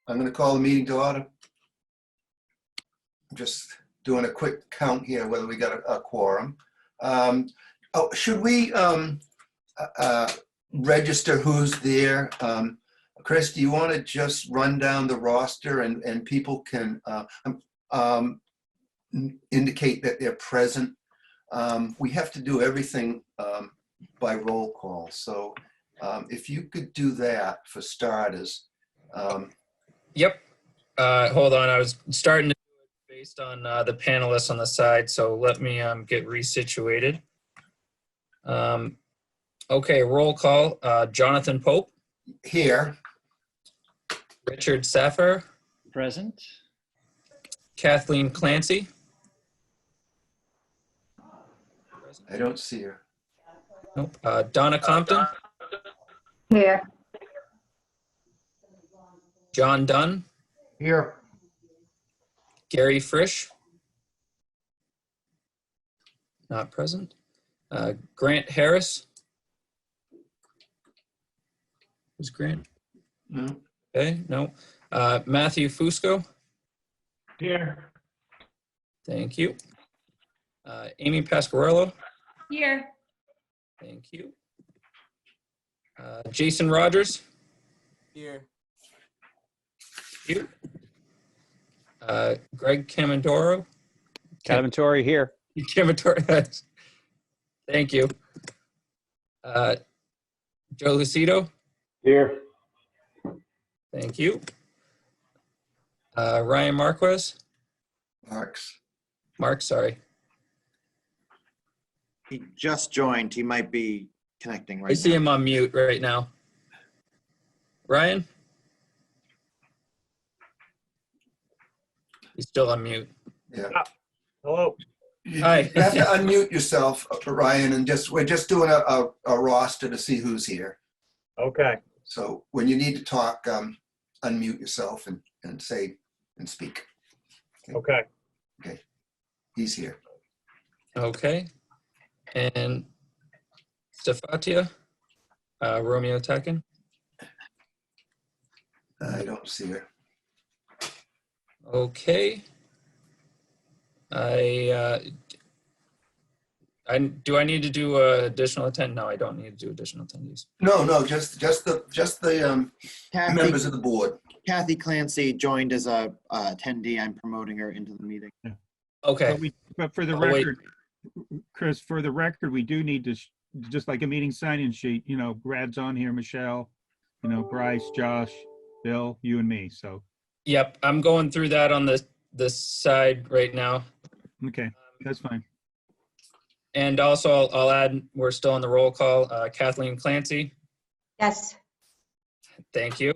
I'm going to call the meeting to order. I'm just doing a quick count here whether we got a quorum. Should we register who's there? Chris, do you want to just run down the roster and people can indicate that they're present? We have to do everything by roll call. So if you could do that for starters. Yep. Hold on. I was starting to do it based on the panelists on the side. So let me get resituated. Okay, roll call. Jonathan Pope. Here. Richard Saffer. Present. Kathleen Clancy. I don't see her. Nope. Donna Compton. Here. John Dunn. Here. Gary Frisch. Not present. Grant Harris. Who's Grant? No. Okay, no. Matthew Fusco. Here. Thank you. Amy Pasquarello. Here. Thank you. Jason Rogers. Here. Thank you. Greg Camandoro. Cadaventori here. Camandoro. Thank you. Joe Lucido. Here. Thank you. Ryan Marquez. Mark, sorry. He just joined. He might be connecting right I see now. him on mute right now. Ryan? He's still on mute. Yeah. Hello. You Hi. have to unmute yourself, Ryan, and we're just doing a roster to see who's here. Okay. So when you need to talk, unmute yourself and say and speak. Okay. He's here. Okay. And Stefatia, Romeo Takin. I don't see her. Okay. Do I need to do additional attend? No, I don't need to do additional attendees. No, just the members of the board. Kathy Clancy joined as a attendee. I'm promoting her into the meeting. Okay. But for the Oh, wait. record, Chris, for the record, we do need to, just like a meeting sign-in sheet, Brad's on here, Michelle, Bryce, Josh, Bill, you and me. So, Yep, I'm going through that on the side right now. okay, that's fine. And also, I'll add, we're still on the roll call. Kathleen Clancy, Yes. thank you.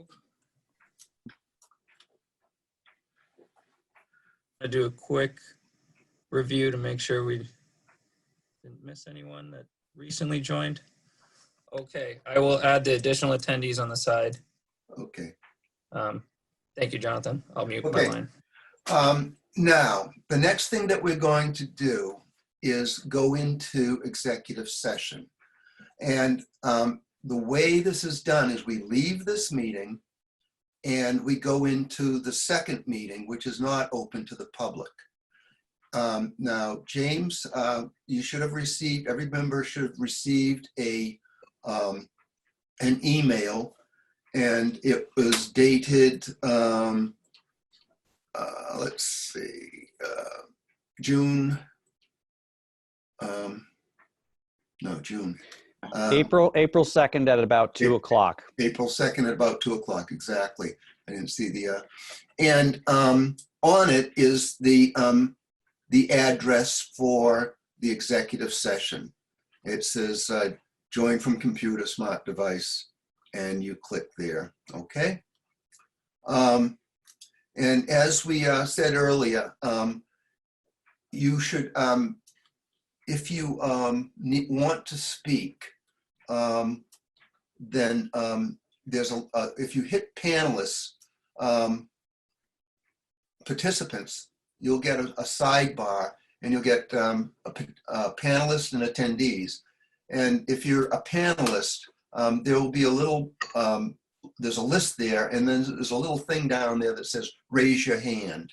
I do a quick review to make sure we didn't miss anyone that recently joined. Okay, I will add the additional attendees on the side. Okay. Thank you, Jonathan. I'll mute Okay. my line. Now, the next thing that we're going to do is go into executive session. And the way this is done is we leave this meeting and we go into the second meeting, which is not open to the public. Now, James, you should have received, every member should have received an email, and it was dated, let's see, June. June. April 2nd at about 2 o'clock. April 2nd at about 2 o'clock, exactly. I didn't see the, and on it is the address for the executive session. It says join from computer, smart device, and you click there, okay? And as we said earlier, you should, if you want to speak, then there's if you hit panelists, participants, you'll get a sidebar, and you'll get panelists and attendees. And if you're a panelist, there will be a little there's a list there, and then there's a little thing down there that says raise your hand.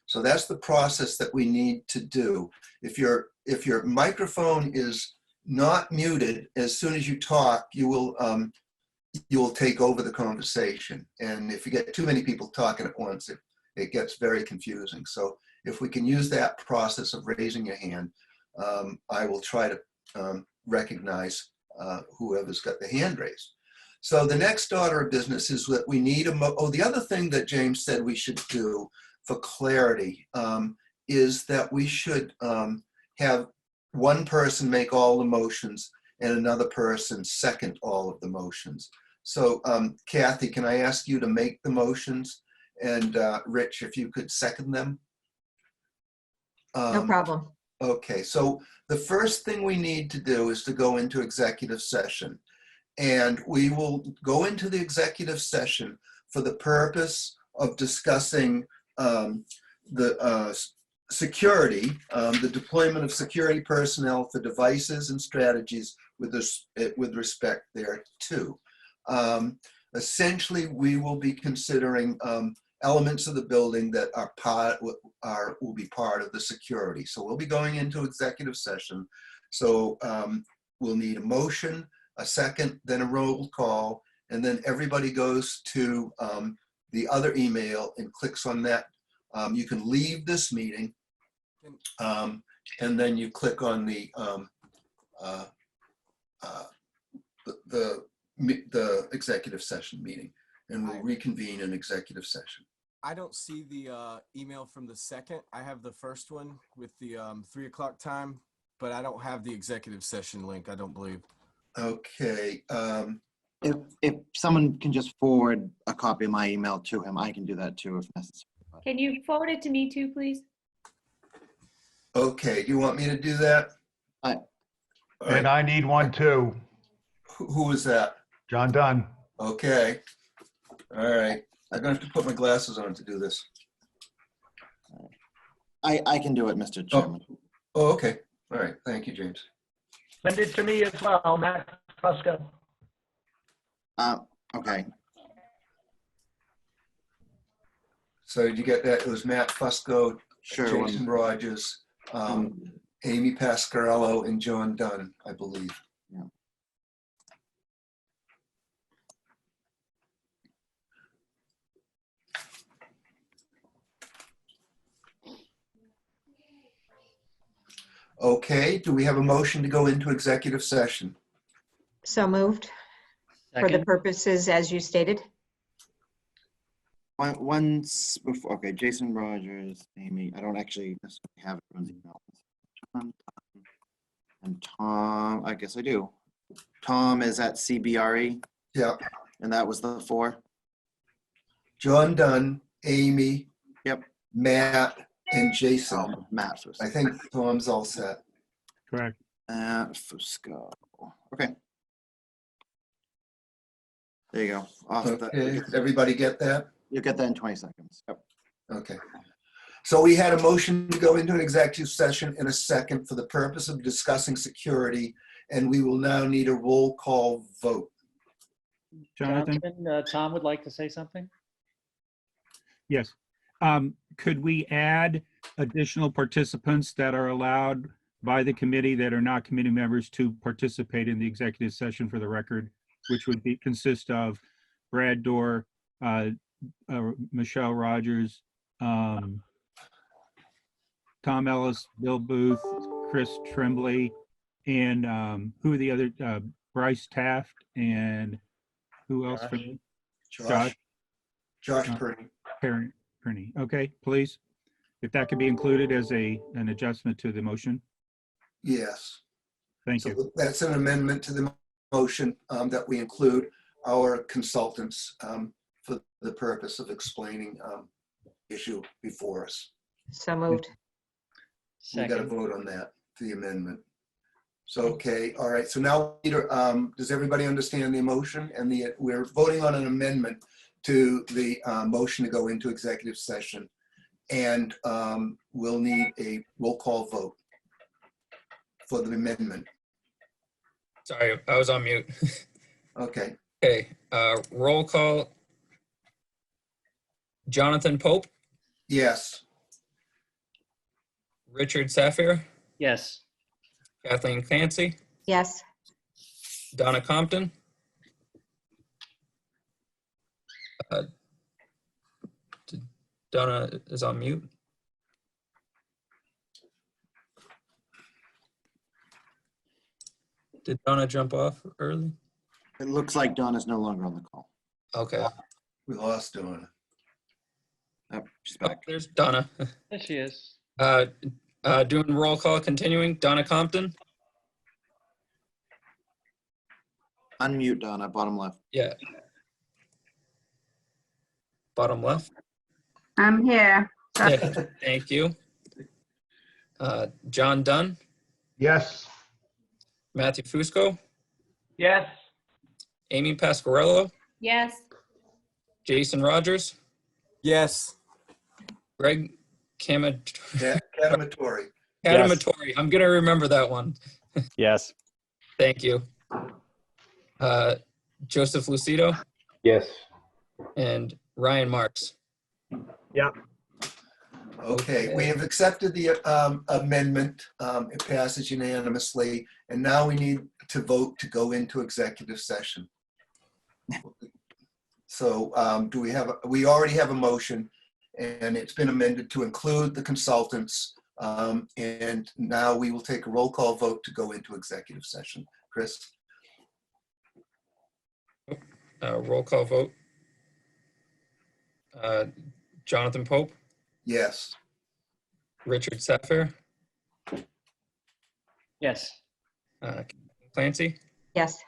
So that's the process that we need to do. If your microphone is not muted, as soon as you talk, you will take over the conversation. And if you get too many people talking at once, it gets very confusing. So if we can use that process of raising your hand, I will try to recognize whoever's got the hand raised. So the next order of business is that we need the other thing that James said we should do for clarity is that we should have one person make all the motions and another person second all of the motions. So Kathy, can I ask you to make the motions? And Rich, if you could second them? No problem. Okay, so the first thing we need to do is to go into executive session. And we will go into the executive session for the purpose of discussing the security, the deployment of security personnel for devices and strategies with respect thereto. Essentially, we will be considering elements of the building that will be part of the security. So we'll be going into executive session. So we'll need a motion, a second, then a roll call, and then everybody goes to the other email and clicks on that. You can leave this meeting, and then you click on the executive session meeting, and we'll reconvene in executive session. I don't see the email from the second. I have the first one with the 3 o'clock time, but I don't have the executive session link, I don't believe. Okay. If someone can just forward a copy of my email to him, I can do that too if necessary. Can you forward it to me too, please? Okay. Do you want me to do that? Aye. All right. And I need one too. Who is that? John Dunn. Okay. All right. I'm going to have to put my glasses on to do this. I can do it, Mr. Chairman. Oh, okay. All right. Thank you, James. Send it to me as well, Matt Fusco. Okay. So did you get that? It was Matt Fusco, Sure. Jason Rogers, Amy Pascarello, and John Dunn, I believe. Yeah. Okay. Do we have a motion to go into executive session? So moved for the purposes as you stated. Once before, okay, Jason Rogers, Amy, I don't actually necessarily have everyone's email. John, Tom, and Tom, I guess I do. Tom is at CBRE, Yeah. and that was the 4. John Dunn, Amy. Yep. Matt, and Jason. Oh, Matt first. I think Tom's all set. Correct. Fusco. Okay. There you go. Off Okay. that. Did everybody get that? You'll get that in 20 seconds. Yep. Okay. So we had a motion to go into an executive session in a second for the purpose of discussing security, and we will now need a roll call vote. Jonathan? Tom would like to say something? Yes. Could we add additional participants that are allowed by the committee that are not committee members to participate in the executive session for the record, which would consist of Brad Dorr, Michelle Rogers, Tom Ellis, Bill Booth, Chris Tremblay, and who are the other, Bryce Taft, and who else? Josh Josh Perry. Perny. Okay, please. If that could be included as an adjustment to the motion. Yes. Thank So you. that's an amendment to the motion that we include our consultants for the purpose of explaining issue before us. So moved. We got to Second. vote on that, the amendment. So, okay, all right. So now, Peter, does everybody understand the motion? And we're voting on an amendment to the motion to go into executive session. And we'll need a roll call vote for the amendment. Sorry, I was on mute. Okay, Okay, roll call. Jonathan Pope, Yes. Richard Safir, Yes. Kathleen Clancy, Yes. Donna Compton. Donna is on mute. Did Donna jump off early? It looks like Dawn is no longer on the call. Okay. We lost Dawn. Oh, she's Oh, back. there's Donna. There she is. Doing roll call, continuing. Donna Compton. Unmute Donna, bottom left. Yeah. Bottom left. I'm here. Yeah, thank you. John Dunn, Yes. Matthew Fusco, Yes. Amy Pasquarello, Yes. Jason Rogers, Yes. Greg Catamatori. Catamatori. I'm gonna remember that one. Yes. Thank you. Joseph Lucido Yes. and Ryan Marks. Okay, we have accepted the amendment. It passes unanimously. And now we need to vote to go into executive session. So we already have a motion and it's been amended to include the consultants. And now we will take a roll call vote to go into executive session. Chris? Roll call vote. Jonathan Pope, Yes. Richard Safir, Yes. Clancy, Yes.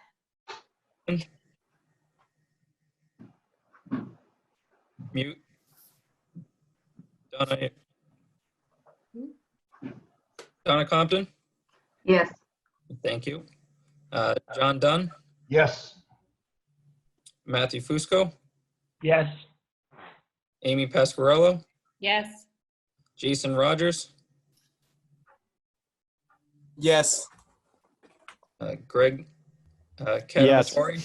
mute. Donna Compton, Yes. thank you. John Dunn, Yes. Matthew Fusco, Yes. Amy Pasquarello, Yes. Jason Rogers, Yes. Greg Yes. Catamatori.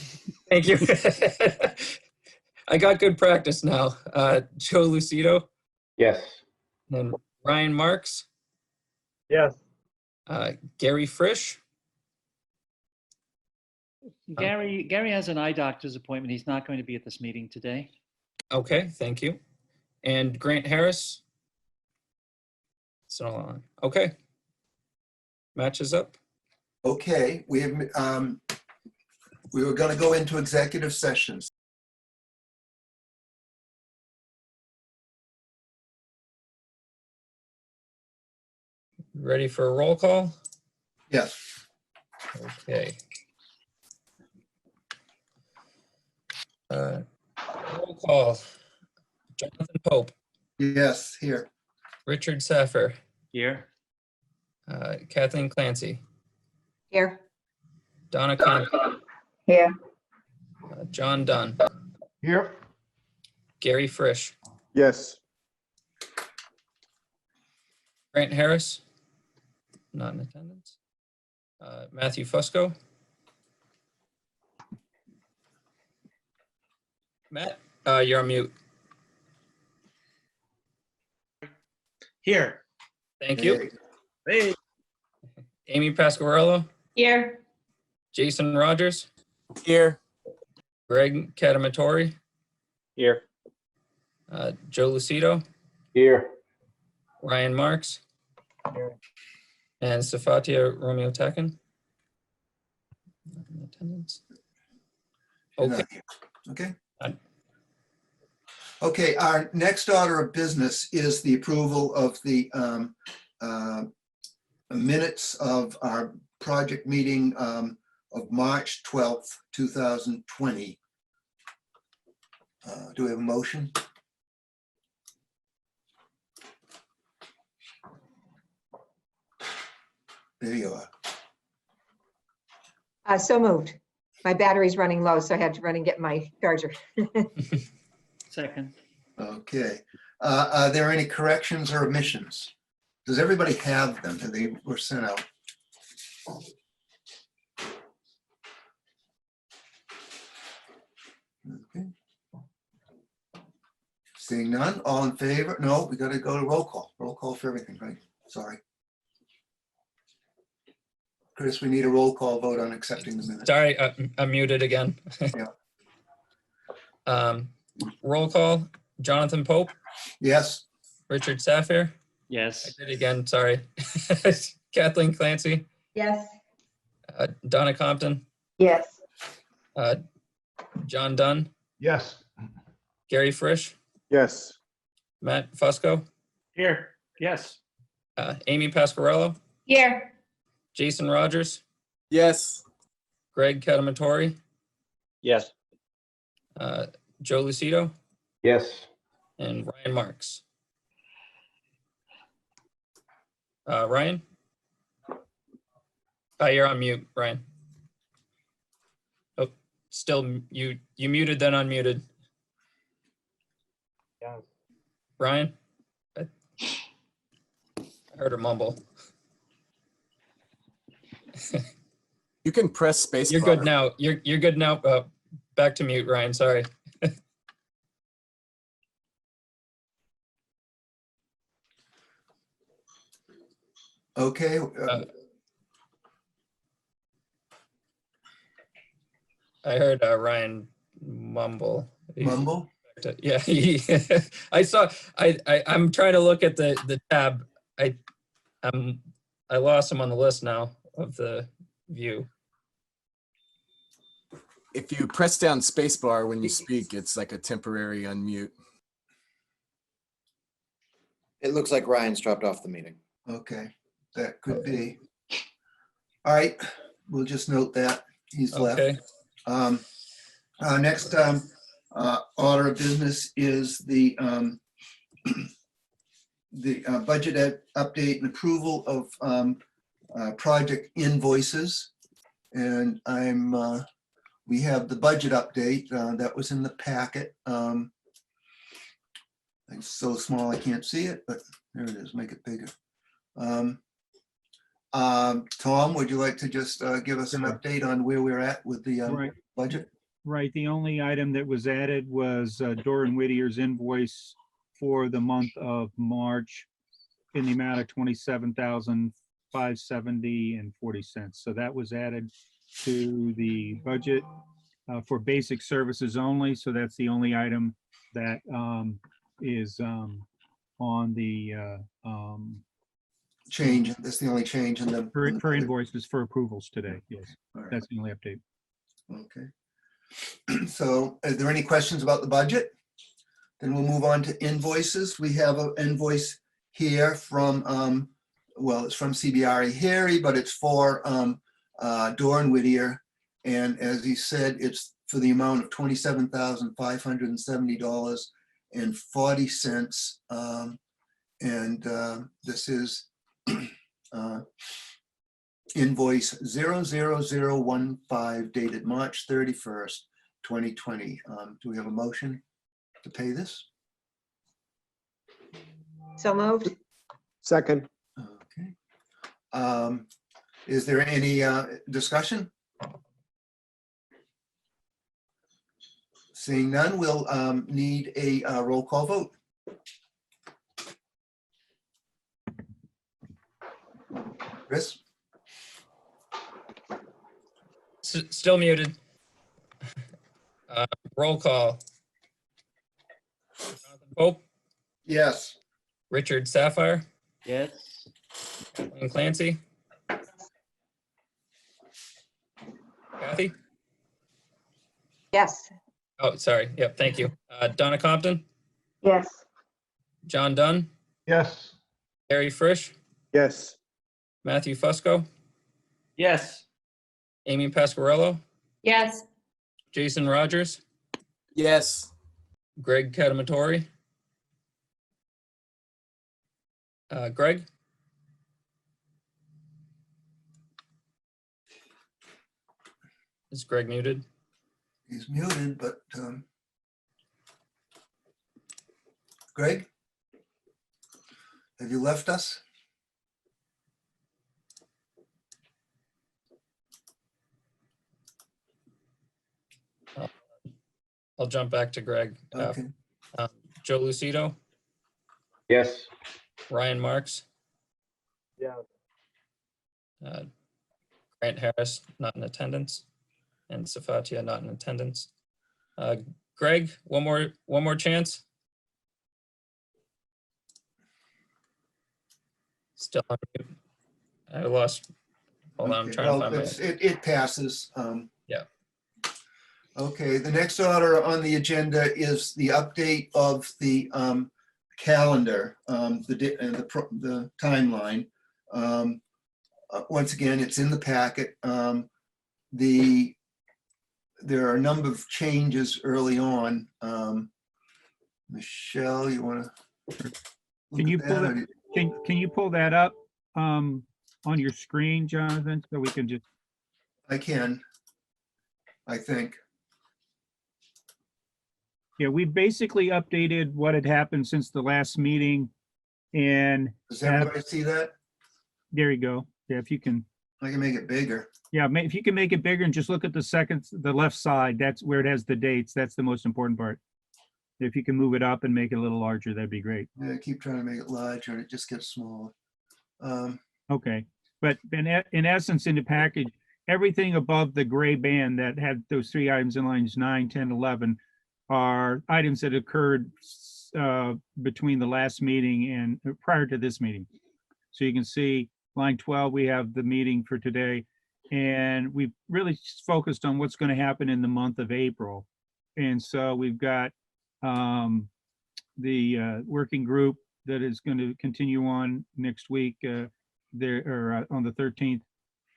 Thank you. I got good practice now. Joe Lucido Yes. and Ryan Marks, Yes. Gary Frisch. Gary has an eye doctor's appointment. He's not going to be at this meeting today. Okay, thank you. And Grant Harris. So on. Okay. Matches up. Okay, we were going to go into executive sessions. Ready for a roll call? Yes. Okay. Roll call. Jonathan Pope, Yes, here. Richard Safir, Here. Kathleen Clancy, Here. Donna Compton, Here. John Dunn, Here. Gary Frisch, Yes. Grant Harris, not in attendance. Matthew Fusco. Matt, you're on mute. Here. Thank you. Hey. Amy Pasquarello, Here. Jason Rogers, Here. Greg Catamatori, Here. Joe Lucido, Here. Ryan Marks, and Safatia Romeo Takin. Not in attendance. Okay. Okay. Done. Okay, our next order of business is the approval of the minutes of our project meeting of March 12th, 2020. Do we have a motion? There you are. So moved. My battery's running low, so I had to run and get my charger. Second. Okay. Are there any corrections or omissions? Does everybody have them? They were sent out. Seeing none, all in favor? No, we gotta go to roll call. Roll call for everything, right? Sorry. Chris, we need a roll call vote on accepting the minutes. Sorry, I'm muted again. Yeah. Roll call, Jonathan Pope, Yes, Richard Safir. I Yes. did it again, sorry. Kathleen Clancy, Yes. Donna Compton, Yes. John Dunn, Yes. Gary Frisch, Yes. Matt Fusco, Here. Yes. Amy Pasquarello, Here. Jason Rogers, Yes. Greg Catamatori, Yes. Joe Lucido, Yes. and Ryan Marks. Ryan? You're on mute, Ryan. Oh, still you muted, then unmuted. Yes. Ryan? I heard her mumble. You can press space. You're good now. You're good now. Back to mute, Ryan. Sorry. okay. I heard Ryan mumble. Mumble? Yeah, I saw. I'm trying to look at the tab. I lost him on the list now of the view. If you press down spacebar when you speak, it's like a temporary unmute. It looks like Ryan's dropped off the meeting. Okay, that could be. All right, we'll just note that he's left. Okay. Next order of business is the budget update and approval of project invoices. And we have the budget update that was in the packet. It's so small I can't see it, but there it is, make it bigger. Tom, would you like to just give us an update on where we're at with the Right. budget? Right, the only item that was added was Doran Whittier's invoice for the month of March in the amount of $27,570.40. So that was added to the budget for basic services only. So that's the only item that is on the Change, that's the only change in the. for invoices for approvals today. Yes, All right. that's the only update. Okay. So are there any questions about the budget? Then we'll move on to invoices. We have an invoice here from, well, it's from CBRE Harry, but it's for Doran Whittier. And as he said, it's for the amount of $27,570.40. And this is invoice 00015 dated March 31st, 2020. Do we have a motion to pay this? So moved. Second. Okay. Is there any discussion? Seeing none, we'll need a roll call vote. Chris? Still muted. Roll call. Jonathan Pope, Yes. Richard Safire, Yes. Kathleen Clancy. Kathy? Yes. Oh, sorry. Yep, thank you. Donna Compton, Yes. John Dunn, Yes. Gary Frisch, Yes. Matthew Fusco, Yes. Amy Pasquarello, Yes. Jason Rogers, Yes. Greg Catamatori. Greg? Is Greg muted? He's muted, but Greg? Have you left us? I'll jump back to Greg. Okay. Joe Lucido, Yes. Ryan Marks, Yeah. Grant Harris, not in attendance, and Safatia, not in attendance. Greg, one more chance. Still on mute. I lost. Hold on, I'm Okay, trying to well, find my. it passes. Yeah. Okay, the next order on the agenda is the update of the calendar, the timeline. Once again, it's in the packet. There are a number of changes early on. Michelle, you want to? Can you pull that? Can you pull that up on your screen, Jonathan, so we can just? I can, I think. Yeah, we basically updated what had happened since the last meeting, and Does everybody see that? there you go. Yeah, if you can. I can make it bigger. Yeah, if you can make it bigger and just look at the left side, that's where it has the dates. That's the most important part. If you can move it up and make it a little larger, that'd be great. Yeah, I keep trying to make it larger and it just gets smaller. Okay, but in essence, in the package, everything above the gray band that had those three items in lines 9, 10, 11 are items that occurred between the last meeting and prior to this meeting. So you can see line 12, we have the meeting for today, and we've really focused on what's going to happen in the month of April. And so we've got the working group that is going to continue on next week on the 13th.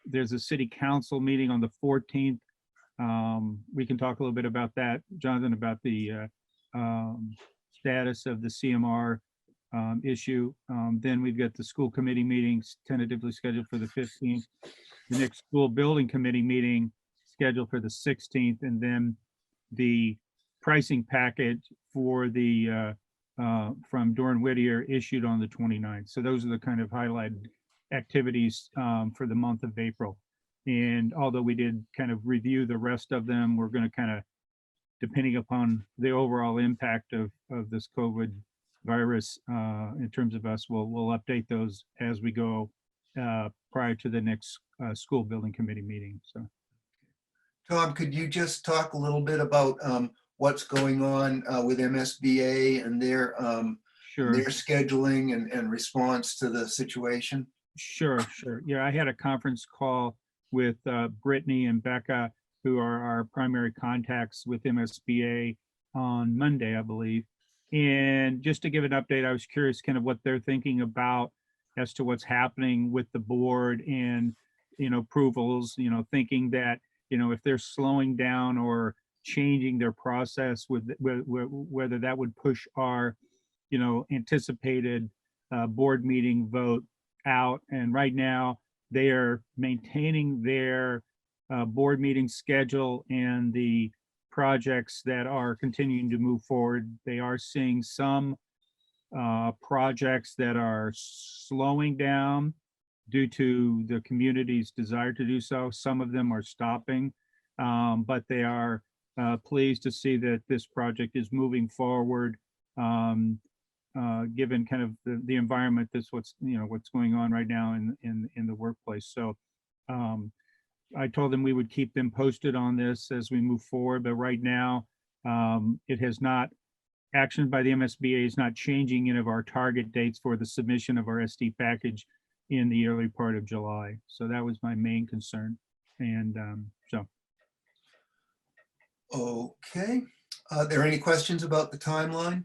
There's a city council meeting on the 14th. We can talk a little bit about that, Jonathan, about the status of the CMR issue. Then we've got the school committee meetings tentatively scheduled for the 15th. The next school building committee meeting scheduled for the 16th, and then the pricing package for the from Dorn Whittier issued on the 29th. So those are the kind of highlighted activities for the month of April. And although we did kind of review the rest of them, we're going to kind of, depending upon the overall impact of this COVID virus in terms of us, we'll update those as we go prior to the next school building committee meeting. So, Tom, could you just talk a little bit about what's going on with MSBA and their sure. their scheduling and response to the situation? Sure. Yeah, I had a conference call with Brittany and Becca, who are our primary contacts with MSBA on Monday, I believe. And just to give an update, I was curious kind of what they're thinking about as to what's happening with the board and, approvals, thinking that, if they're slowing down or changing their process with whether that would push our, anticipated board meeting vote out. And right now they are maintaining their board meeting schedule and the projects that are continuing to move forward. They are seeing some projects that are slowing down due to the community's desire to do so. Some of them are stopping, but they are pleased to see that this project is moving forward, given kind of the environment, what's going on right now in the workplace. So I told them we would keep them posted on this as we move forward, but right now it has not, action by the MSBA is not changing any of our target dates for the submission of our SD package in the early part of July. So that was my main concern. And so. Okay. Are there any questions about the timeline?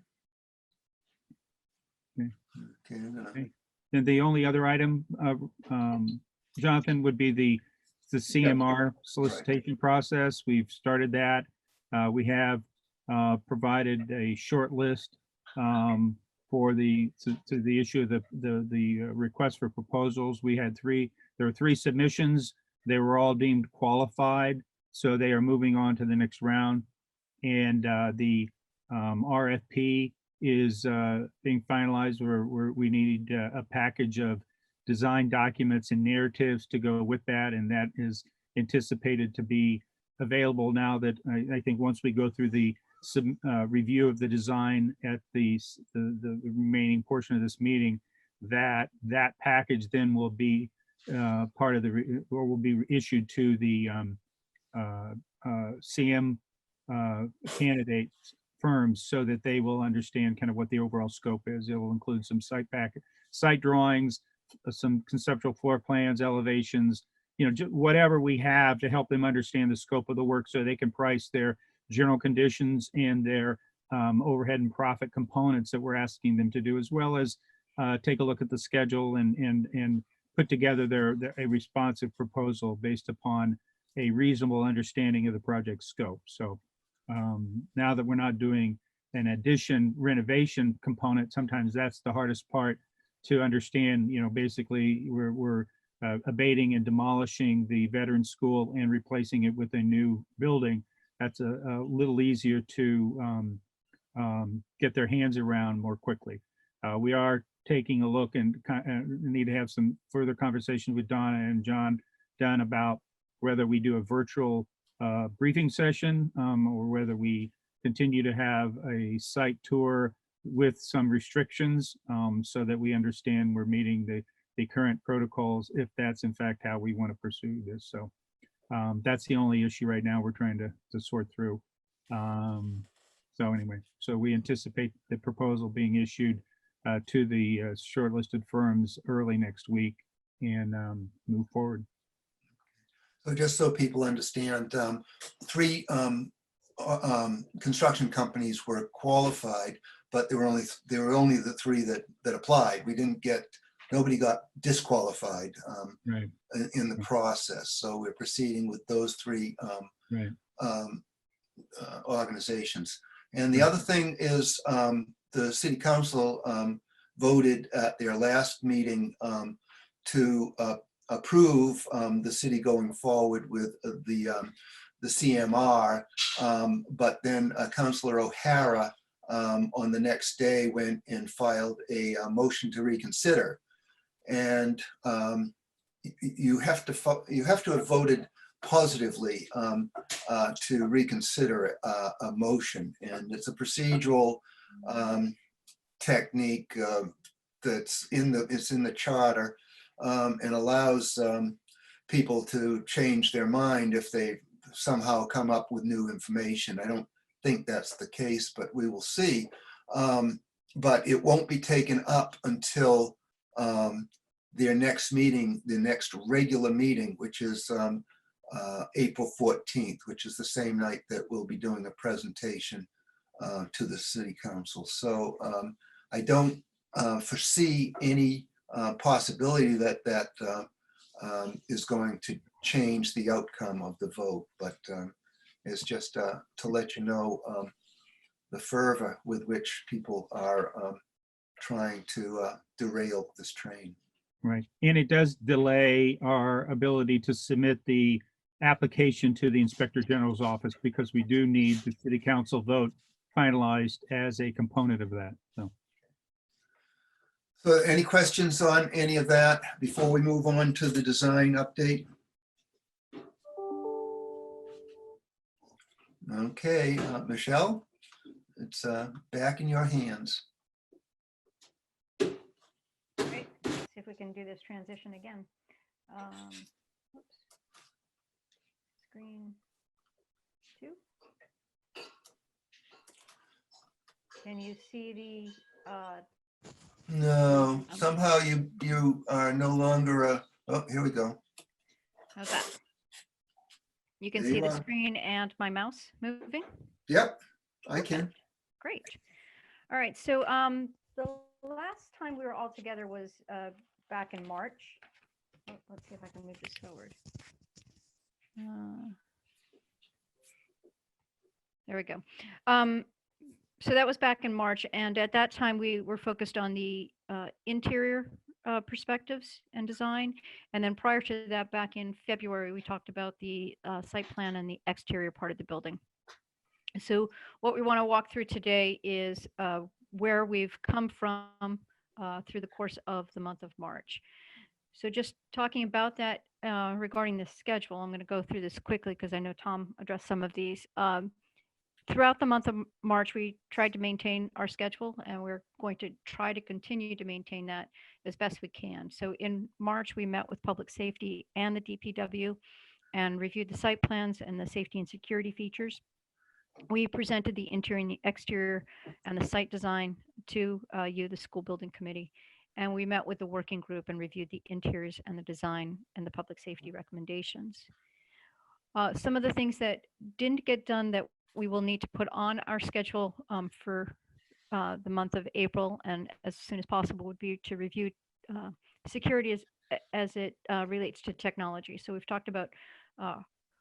Okay, I'm gonna. Okay. Then the only other item, Jonathan, would be the CMR solicitation process. We've started that. We have provided a short list for the issue of the request for proposals. There were three submissions. They were all deemed qualified, so they are moving on to the next round. And the RFP is being finalized, where we need a package of design documents and narratives to go with that, and that is anticipated to be available now that I think once we go through the some review of the design at the remaining portion of this meeting, that package then will be part of or will be issued to the CM candidate firms so that they will understand kind of what the overall scope is. It will include some site drawings, some conceptual floor plans, elevations, whatever we have to help them understand the scope of the work so they can price their general conditions and their overhead and profit components that we're asking them to do, as well as take a look at the schedule and put together a responsive proposal based upon a reasonable understanding of the project scope. So now that we're not doing an addition renovation component, sometimes that's the hardest part to understand. Basically we're abating and demolishing the veteran school and replacing it with a new building. That's a little easier to get their hands around more quickly. We are taking a look and need to have some further conversations with Donna and John Dunn about whether we do a virtual briefing session or whether we continue to have a site tour with some restrictions so that we understand we're meeting the current protocols, if that's in fact how we want to pursue this. So that's the only issue right now we're trying to sort through. So anyway, so we anticipate the proposal being issued to the shortlisted firms early next week and move forward. So just so people understand, 3 construction companies were qualified, but there were only the 3 that applied. Nobody got disqualified Right. in the process. So we're proceeding with those 3 Right. organizations. And the other thing is the city council voted at their last meeting to approve the city going forward with the CMR, but then Councillor O'Hara on the next day went and filed a motion to reconsider, and you have to have voted positively to reconsider a motion, and it's a procedural technique that's in the charter. And allows people to change their mind if they somehow come up with new information. I don't think that's the case, but we will see. But it won't be taken up until their next meeting, the next regular meeting, which is April 14th, which is the same night that we'll be doing a presentation to the city council. So I don't foresee any possibility that is going to change the outcome of the vote, but it's just to let you know the fervor with which people are trying to derail this train. Right. And it does delay our ability to submit the application to the Inspector General's office because we do need the city council vote finalized as a component of that. So any questions on any of that before we move on to the design update? Okay, Michelle, it's back in your hands. Great. See if we can do this transition again. Oops. Screen 2. Can you see the No, somehow you are no longer oh, here we go. how's that? You can There see you the are. screen and my mouse moving? Yep, I can. Great. All right. So the last time we were all together was back in March. Oh, let's see if I can move this forward. There we go. So that was back in March, and at that time we were focused on the interior perspectives and design. And then prior to that, back in February, we talked about the site plan and the exterior part of the building. So what we want to walk through today is where we've come from through the course of the month of March. So just talking about that regarding the schedule, I'm going to go through this quickly because I know Tom addressed some of these. throughout the month of March, we tried to maintain our schedule, and we're going to try to continue to maintain that as best we can. So in March, we met with public safety and the DPW and reviewed the site plans and the safety and security features. We presented the interior and the exterior and the site design to you, the school building committee. And we met with the working group and reviewed the interiors and the design and the public safety recommendations. Some of the things that didn't get done that we will need to put on our schedule for the month of April and as soon as possible would be to review security as it relates to technology. So we've talked about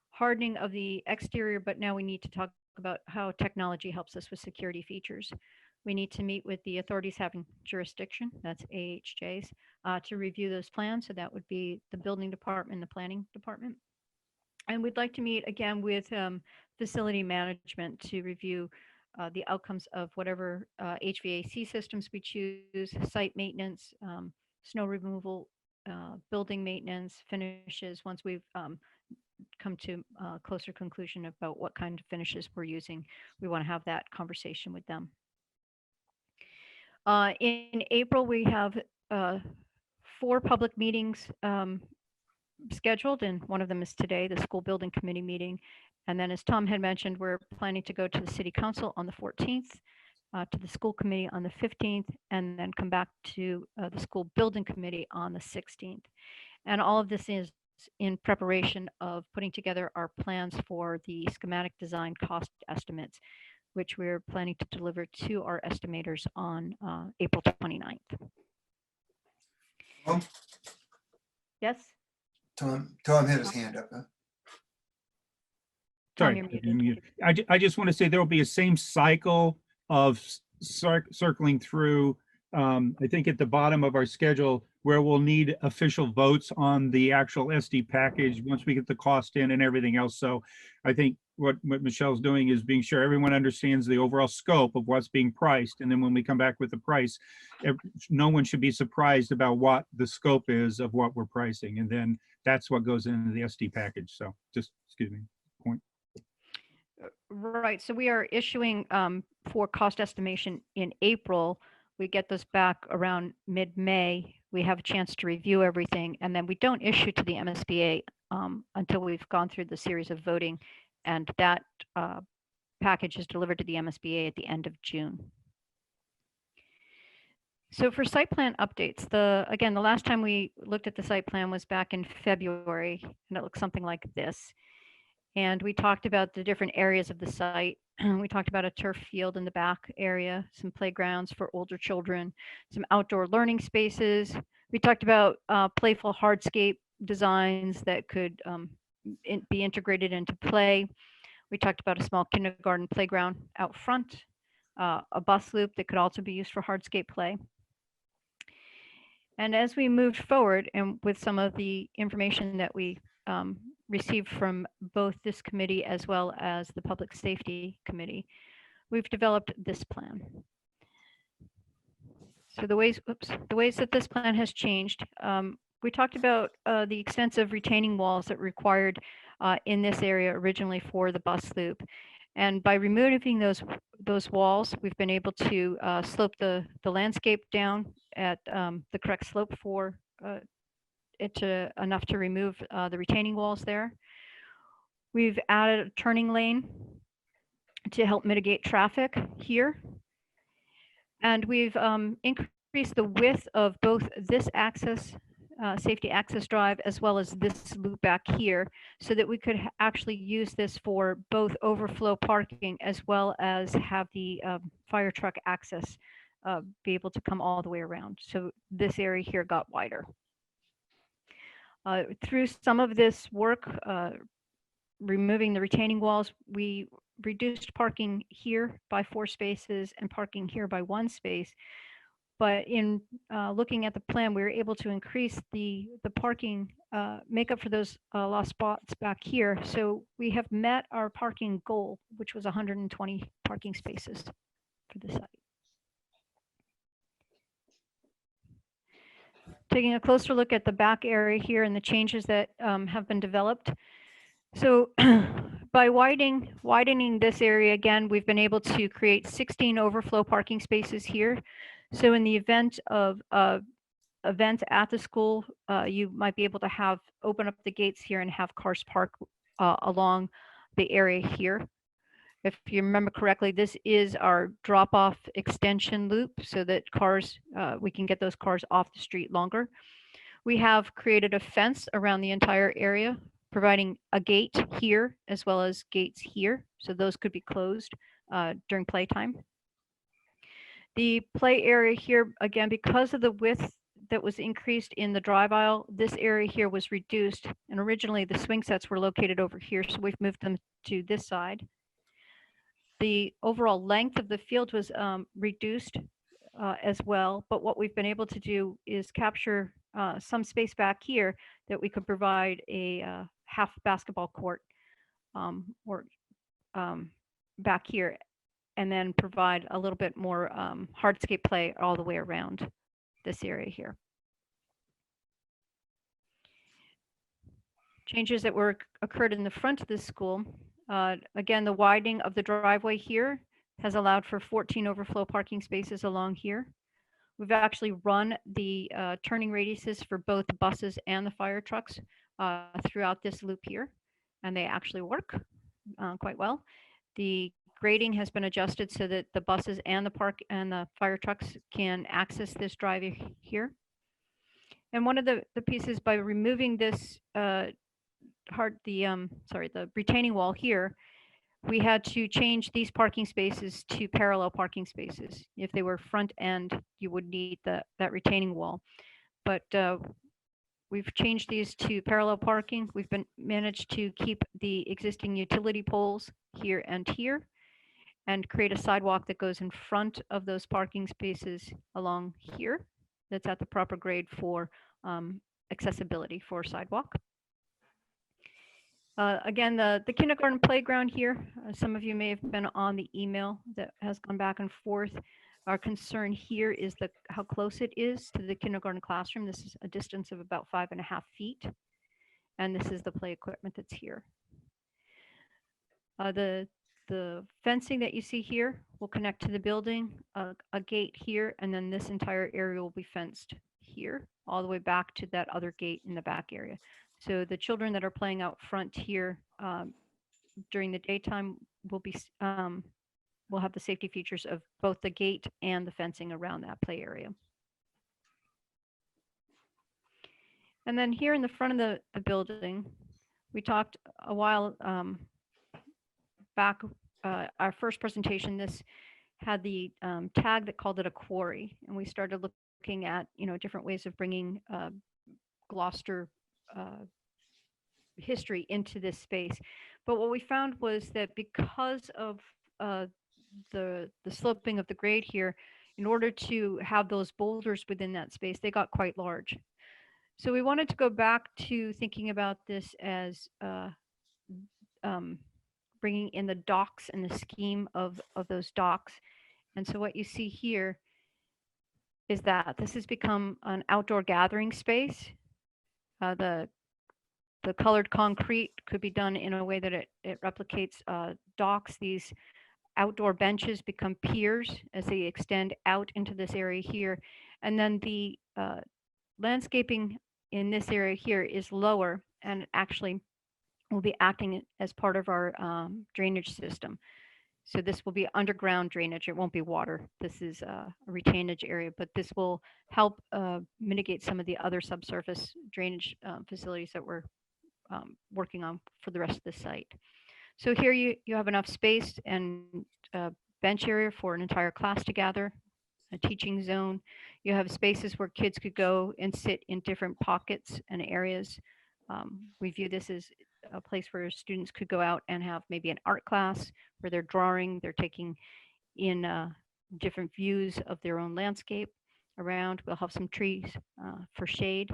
hardening of the exterior, but now we need to talk about how technology helps us with security features. We need to meet with the authorities having jurisdiction, that's AHJs, to review those plans. So that would be the building department and the planning department. And we'd like to meet again with facility management to review the outcomes of whatever HVAC systems we choose, site maintenance, snow removal, building maintenance, finishes. Once we've come to a closer conclusion about what kind of finishes we're using, we want to have that conversation with them. In April, we have 4 public meetings scheduled, and one of them is today, the school building committee meeting. And then as Tom had mentioned, we're planning to go to the city council on the 14th, to the school committee on the 15th, and then come back to the school building committee on the 16th. And all of this is in preparation of putting together our plans for the schematic design cost estimates, which we're planning to deliver to our estimators on April 29th. Yes? Tom had his hand up. Huh? Tom, Sorry, you're muted. I just want to say there will be a same cycle of circling through, I think at the bottom of our schedule, where we'll need official votes on the actual SD package once we get the cost in and everything else. So I think what Michelle's doing is being sure everyone understands the overall scope of what's being priced. And then when we come back with the price, no one should be surprised about what the scope is of what we're pricing. And then that's what goes into the SD package. So just, excuse me, point. Right. So we are issuing for cost estimation in April. We get those back around mid-May. We have a chance to review everything, and then we don't issue to the MSBA until we've gone through the series of voting, and that package is delivered to the MSBA at the end of June. So for site plan updates, again, the last time we looked at the site plan was back in February, and it looks something like this. And we talked about the different areas of the site. We talked about a turf field in the back be some playgrounds for older children, some outdoor learning spaces. We talked about playful hardscape designs that could be integrated into play. We talked about a small kindergarten playground out front, a bus loop that could also be used for hardscape play. And as we moved forward and with some of the information that we received from both this committee as well as the Public Safety Committee, we've developed this plan. So the ways that this plan has changed, we talked about the extensive retaining walls that required in this area originally for the bus loop. And by removing those walls, we've been able to slope the landscape down at the correct slope for it to enough to remove the retaining walls there. We've added a turning lane to help mitigate traffic here. And we've increased the width of both this access, safety access drive, as well as this loop back here, so that we could actually use this for both overflow parking as well as have the fire truck access be able to come all the way around. So this area here got wider. Through some of this work, removing the retaining walls, we reduced parking here by 4 spaces and parking here by 1 space. But in looking at the plan, we were able to increase the parking, make up for those lost spots back here. So we have met our parking goal, which was 120 parking spaces for the site. Taking a closer look at the back area here and the changes that have been developed. So by widening this area again, we've been able to create 16 overflow parking spaces here. So in the event of event at the school, you might be able to open up the gates here and have cars park along the area here. If you remember correctly, this is our drop-off extension loop so that we can get those cars off the street longer. We have created a fence around the entire area, providing a gate here as well as gates here. So those could be closed during playtime. The play area here, again, because of the width that was increased in the drive aisle, this area here was reduced. And originally the swing sets were located over here, so we've moved them to this side. The overall length of the field was reduced as well, but what we've been able to do is capture some space back here that we could provide a half basketball court back here, and then provide a little bit more hardscape play all the way around this area here. Changes that occurred in the front of the school. Again, the widening of the driveway here has allowed for 14 overflow parking spaces along here. We've actually run the turning radiuses for both the buses and the fire trucks throughout this loop here, and they actually work quite well. The grading has been adjusted so that the buses and the fire trucks can access this driveway here. And one of the pieces, by removing this the retaining wall here, we had to change these parking spaces to parallel parking spaces. If they were front end, you would need that retaining wall. But we've changed these to parallel parking. We've managed to keep the existing utility poles here and here, and create a sidewalk that goes in front of those parking spaces along here. That's at the proper grade for accessibility for sidewalk. Again, the kindergarten playground here, some of you may have been on the email that has gone back and forth. Our concern here is how close it is to the kindergarten classroom. This is a distance of about 5.5 feet. And this is the play equipment that's here. The fencing that you see here will connect to the building, a gate here, and then this entire area will be fenced here, all the way back to that other gate in the back area. So the children that are playing out front here during the daytime will have the safety features of both the gate and the fencing around that play area. And then here in the front of the building, we talked a while back, our first presentation, this had the tag that called it a quarry. And we started looking at, different ways of bringing Gloucester history into this space. But what we found was that because of the sloping of the grade here, in order to have those boulders within that space, they got quite large. So we wanted to go back to thinking about this as bringing in the docks and the scheme of those docks. And so what you see here is that this has become an outdoor gathering space. The colored concrete could be done in a way that it replicates docks. These outdoor benches become piers as they extend out into this area here. And then the landscaping in this area here is lower, and actually will be acting as part of our drainage system. So this will be underground drainage. It won't be water. This is a retainage area, but this will help mitigate some of the other subsurface drainage facilities that we're working on for the rest of the site. So here you have enough space and bench area for an entire class to gather, a teaching zone. You have spaces where kids could go and sit in different pockets and areas. We view this as a place where students could go out and have maybe an art class where they're drawing, they're taking in different views of their own landscape around. We'll have some trees for shade.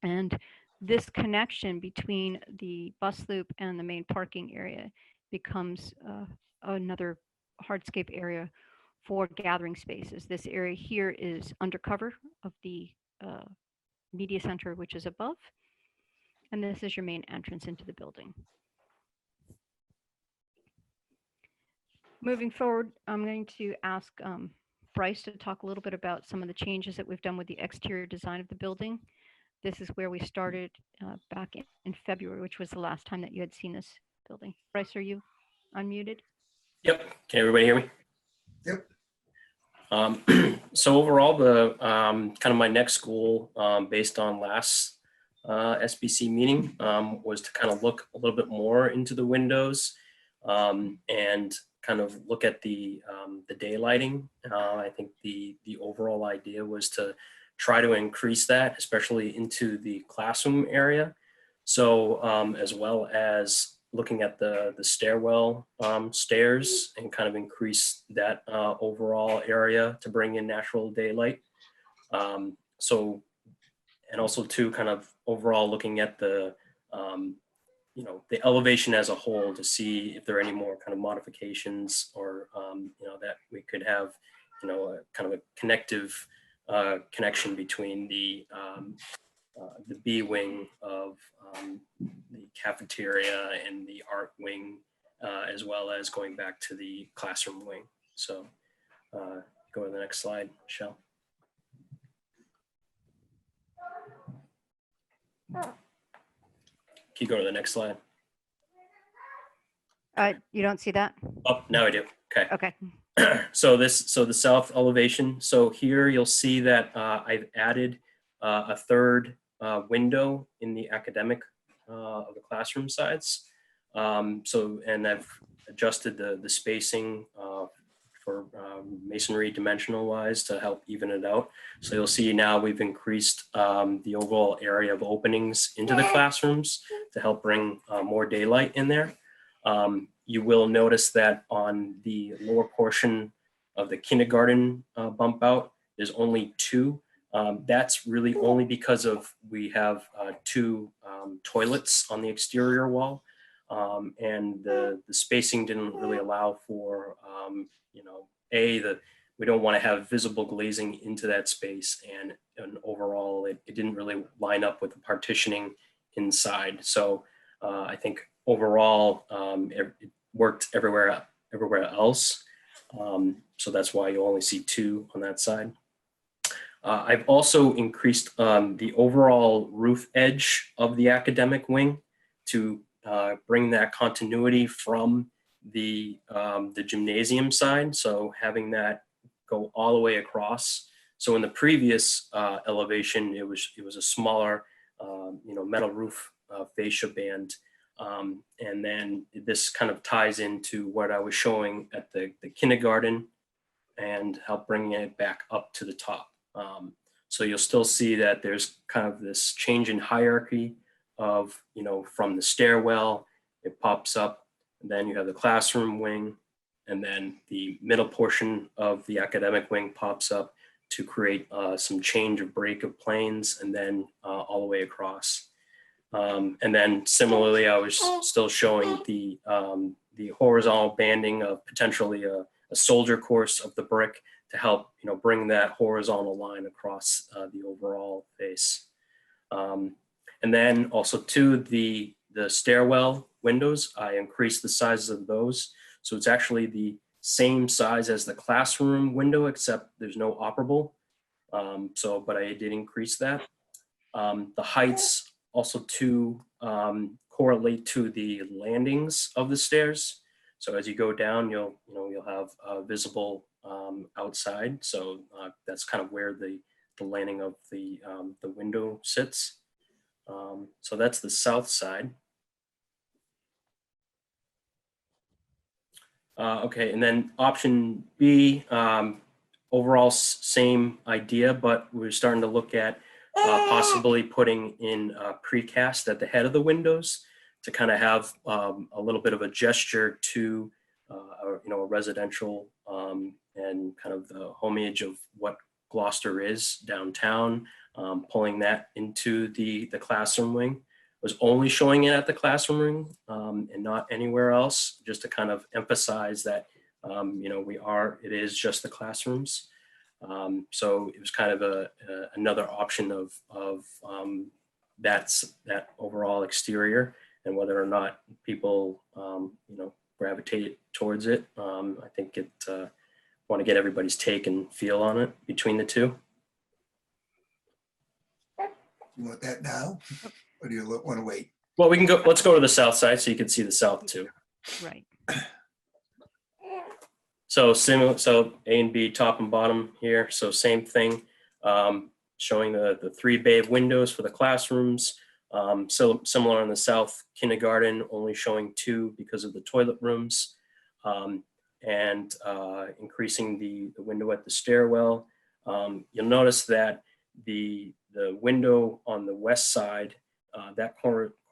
And this connection between the bus loop and the main parking area becomes another hardscape area for gathering spaces. This area here is undercover of the media center, which is above. And this is your main entrance into the building. Moving forward, I'm going to ask Bryce to talk a little bit about some of the changes that we've done with the exterior design of the building. This is where we started back in February, which was the last time that you had seen this building. Bryce, are you unmuted? Yep. Can everybody hear me? Yep. So overall, the kind of my next goal, based on last SBC meeting, was to kind of look a little bit more into the windows and kind of look at the daylighting. I think the overall idea was to try to increase that, especially into the classroom area. So as well as looking at the stairwell stairs and kind of increase that overall area to bring in natural daylight. So, and also too, kind of overall looking at the, you know, the elevation as a whole to see if there are any more kind of modifications or, you know, that we could have, you know, a kind of a connective connection between the B wing of the cafeteria and the art wing, as well as going back to the classroom wing. So go to the next slide, Michelle. Can you go to the next slide? You don't see that? Oh, now I do. Okay. Okay. So the south elevation. So here you'll see that I've added a third window in the academic of the classroom sides. And I've adjusted the spacing for masonry dimensional wise to help even it out. So you'll see now we've increased the overall area of openings into the classrooms to help bring more daylight in there. You will notice that on the lower portion of the kindergarten bump out, there's only 2. That's really only because of we have 2 toilets on the exterior wall, and the spacing didn't really allow for, you know, we don't want to have visible glazing into that space, and overall it didn't really line up with the partitioning inside. So I think overall it worked everywhere else. So that's why you only see 2 on that side. I've also increased the overall roof edge of the academic wing to bring that continuity from the gymnasium side. So having that go all the way across. So in the previous elevation, it was a smaller, you know, metal roof fascia band. And then this kind of ties into what I was showing at the kindergarten and help bringing it back up to the top. So you'll still see that there's kind of this change in hierarchy of, you know, from the stairwell, it pops up, and then you have the classroom wing, and then the middle portion of the academic wing pops up to create some change of break of planes, and then all the way across. And then similarly, I was still showing the horizontal banding of potentially a soldier course of the brick to help, you know, bring that horizontal line across the overall face. And then also to the stairwell windows, I increased the sizes of those. So it's actually the same size as the classroom window, except there's no operable. But I did increase that. The heights also to correlate to the landings of the stairs. So as you go down, you'll have visible outside. So that's kind of where the landing of the window sits. So that's the south side. Okay, and then option B, overall same idea, but we're starting to look at possibly putting in precast at the head of the windows to kind of have a little bit of a gesture to a residential and kind of the homage of what Gloucester is downtown, pulling that into the classroom wing. Was only showing it at the classroom wing and not anywhere else, just to kind of emphasize that it is just the classrooms. So it was kind of another option of that overall exterior, and whether or not people gravitate towards it. I think it want to get everybody's take and feel on it between the two. You want that now? Or do you want to wait? Well, we can go. Let's go to the south side so you can see the south too. Right. So similar. So A and B, top and bottom here. So same thing. Showing the 3 bay windows for the classrooms. So similar on the south kindergarten, only showing 2 because of the toilet rooms, and increasing the window at the stairwell. You'll notice that the window on the west side, that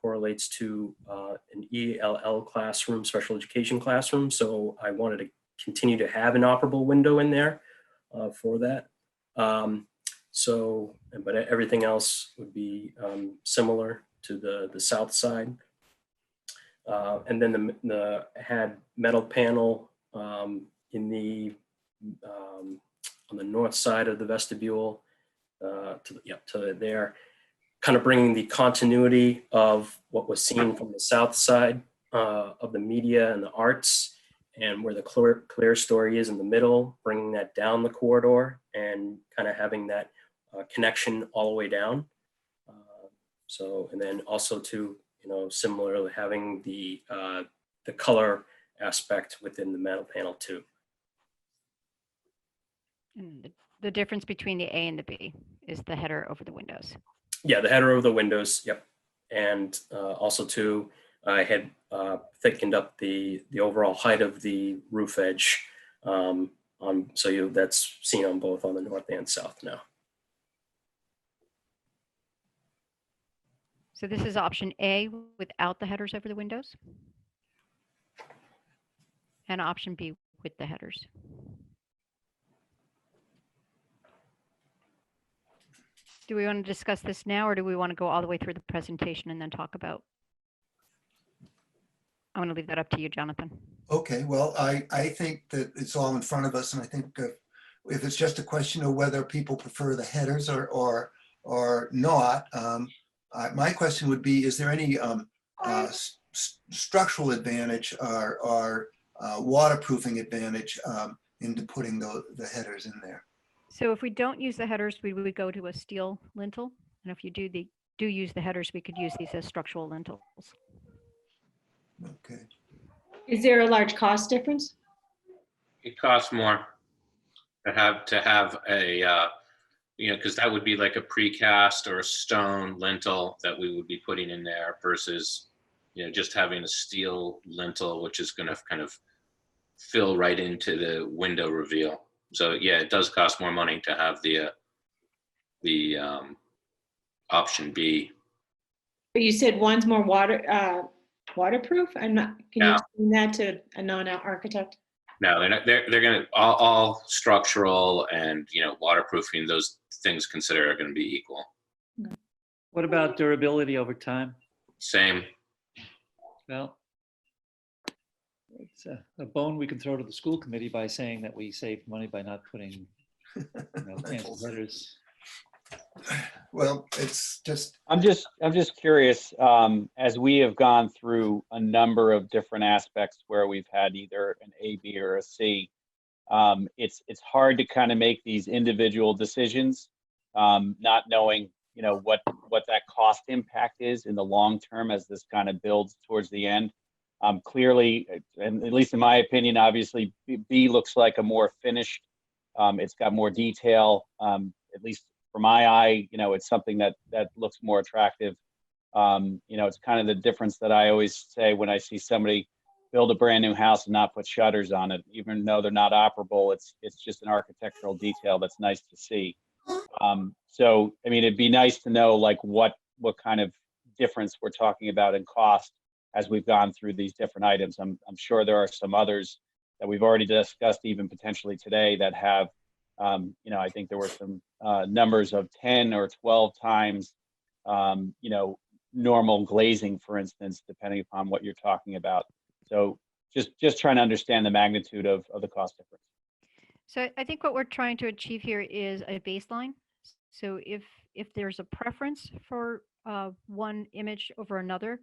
correlates to an ELL classroom, special education classroom. So I wanted to continue to have an operable window in there for that. But everything else would be similar to the south side. And then had metal panel in the on the north side of the vestibule to there, kind of bringing the continuity of what was seen from the south side of the media and the arts, and where the clear story is in the middle, bringing that down the corridor and kind of having that connection all the way down. And then also to, similarly having the color aspect within the metal panel too. And the difference between the A and the B is the header over the windows. Yeah, the header over the windows. Yep. And also too, I had thickened up the overall height of the roof edge. That's seen on both on the north and south now. So this is option A without the headers over the windows, and option B with the headers. Do we want to discuss this now, or do we want to go all the way through the presentation and then talk about? I'm going to leave that up to you, Jonathan. Okay, well, I think that it's all in front of us, and I think if it's just a question of whether people prefer the headers or not, my question would be: is there any structural advantage or waterproofing advantage into putting the headers in there? So if we don't use the headers, we would go to a steel lintel, and if you do use the headers, we could use these as structural lintels. Okay. Is there a large cost difference? It costs more to have a, because that would be like a precast or a stone lintel that we would be putting in there versus, just having a steel lintel, which is going to kind of fill right into the window reveal. So yeah, it does cost more money to have the option B. But you said one's more waterproof? I'm not, can you explain that to a non-architect? No, they're going to all structural and waterproofing. Those things considered are going to be equal. What about durability over time? Same. Well, it's a bone we can throw to the school committee by saying that we saved money by not putting canceled headers. Well, it's just. I'm just curious, as we have gone through a number of different aspects where we've had either an A, B, or a C, it's hard to kind of make these individual decisions, not knowing, what that cost impact is in the long term as this kind of builds towards the end. Clearly, and at least in my opinion, obviously B looks like a more finished, it's got more detail, at least for my eye, it's something that looks more attractive. It's kind of the difference that I always say when I see somebody build a brand new house and not put shutters on it, even though they're not operable. It's just an architectural detail that's nice to see. So, I mean, it'd be nice to know like what kind of difference we're talking about in cost as we've gone through these different items. I'm sure there are some others that we've already discussed, even potentially today, that have, I think there were some numbers of 10 or 12 times, normal glazing, for instance, depending upon what you're talking about. So just trying to understand the magnitude of the cost difference. So I think what we're trying to achieve here is a baseline. So if there's a preference for one image over another,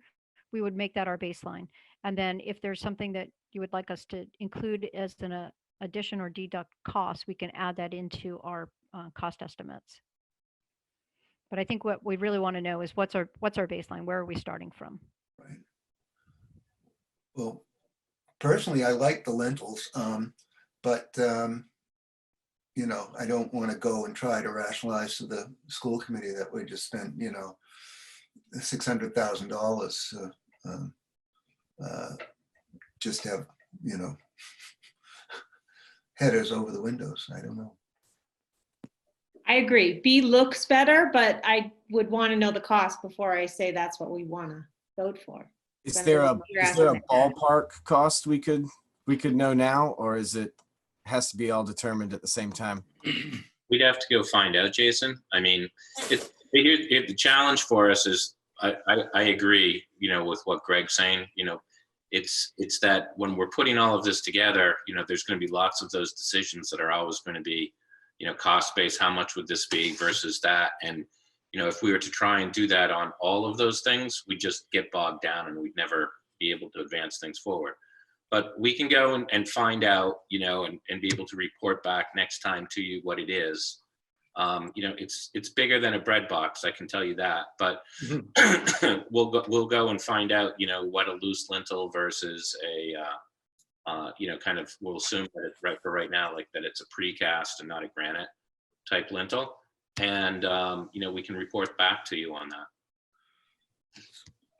we would make that our baseline. And then if there's something that you would like us to include as an addition or deduct costs, we can add that into our cost estimates. But I think what we really want to know is what's our baseline? Where are we starting from? Right. Well, personally, I like the lentils, but you know, I don't want to go and try to rationalize to the school committee that we just spent, you know, $600,000 just have, you know, headers over the windows. I don't know. I agree. B looks better, but I would want to know the cost before I say that's what we want to vote for. Is Then there I a know you're is there a asking. ballpark cost we could know now, or is it has to be all determined at the same time? We'd have to go find out, Jason. I mean, the challenge for us is, I agree, you know, with what Greg's saying. You know, it's that when we're putting all of this together, you know, there's going to be lots of those decisions that are always going to be, you know, cost based. How much would this be versus that? And, you know, if we were to try and do that on all of those things, we just get bogged down and we'd never be able to advance things forward. But we can go and find out, you know, and be able to report back next time to you what it is. You know, it's bigger than a bread box, I can tell you that. But we'll go and find out, you know, what a loose lintel versus a, you know, kind of, we'll assume that it's right for right now, like that it's a precast and not a granite type lintel. And, you know, we can report back to you on that.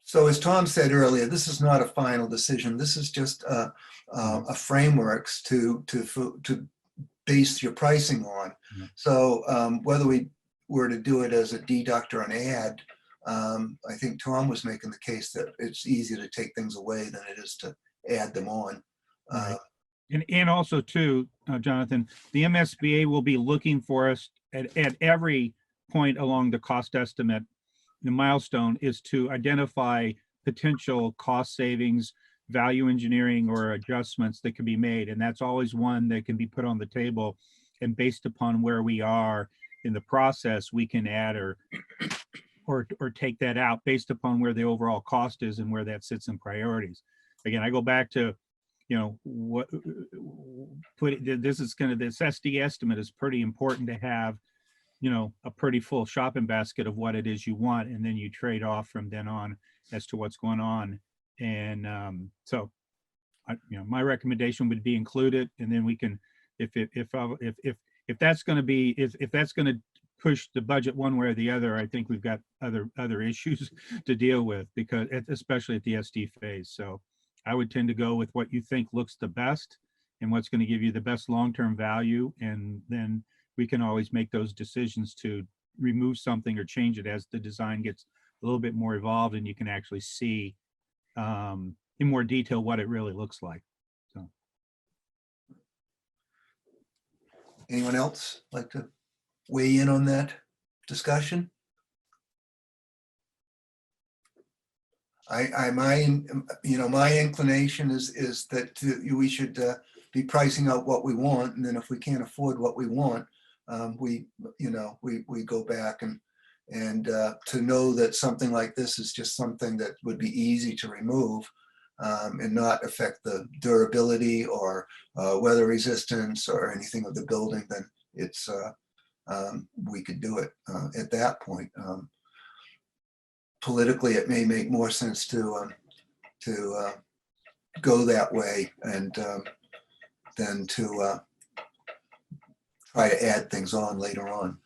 So as Tom said earlier, this is not a final decision. This is just a frameworks to base your pricing on. So whether we were to do it as a deduct or an add, I think Tom was making the case that it's easier to take things away than it is to add them on. Right. And also too, Jonathan, the MSBA will be looking for us at every point along the cost estimate. The milestone is to identify potential cost savings, value engineering, or adjustments that can be made. And that's always one that can be put on the table. And based upon where we are in the process, we can add or take that out based upon where the overall cost is and where that sits in priorities. Again, I go back to, you know, this SD estimate is pretty important to have, you know, a pretty full shopping basket of what it is you want, and then you trade off from then on as to what's going on. And so, you know, my recommendation would be included, and then we can, if that's going to be, if that's going to push the budget one way or the other, I think we've got other issues to deal with, because especially at the SD phase. So I would tend to go with what you think looks the best and what's going to give you the best long-term value, and then we can always make those decisions to remove something or change it as the design gets a little bit more evolved and you can actually see in more detail what it really looks like. So, Anyone else like to weigh in on that discussion? My inclination is that we should be pricing out what we want, and then if we can't afford what we want, we go back and to know that something like this is just something that would be easy to remove and not affect the durability or weather resistance or anything of the building, then it's we could do it at that point. Politically, it may make more sense to go that way and than to try to add things on later on.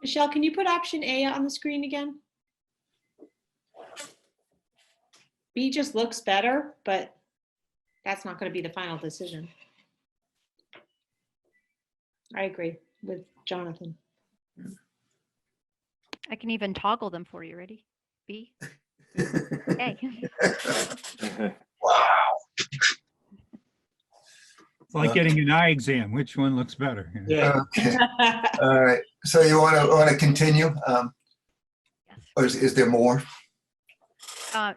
Michelle, can you put option A on the screen again? B just looks better, but that's not going to be the final decision. I agree with Jonathan. I can even toggle them for you. Ready? B. A. Wow. it's like getting an eye exam. Which one looks better? Yeah. Okay. All right. So you want to continue? Yes. Or is there more?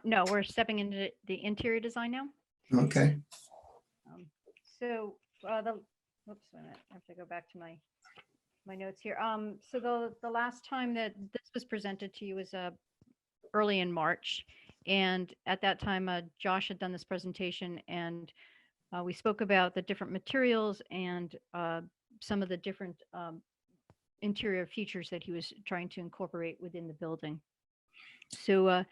No, we're stepping into the interior design now. Okay. So whoops, wait a minute. I have to go back to my notes here. So the last time that this was presented to you was early in March, And at that time, Josh had done this presentation, and we spoke about the different materials and some of the different interior features that he was trying to incorporate within the building. So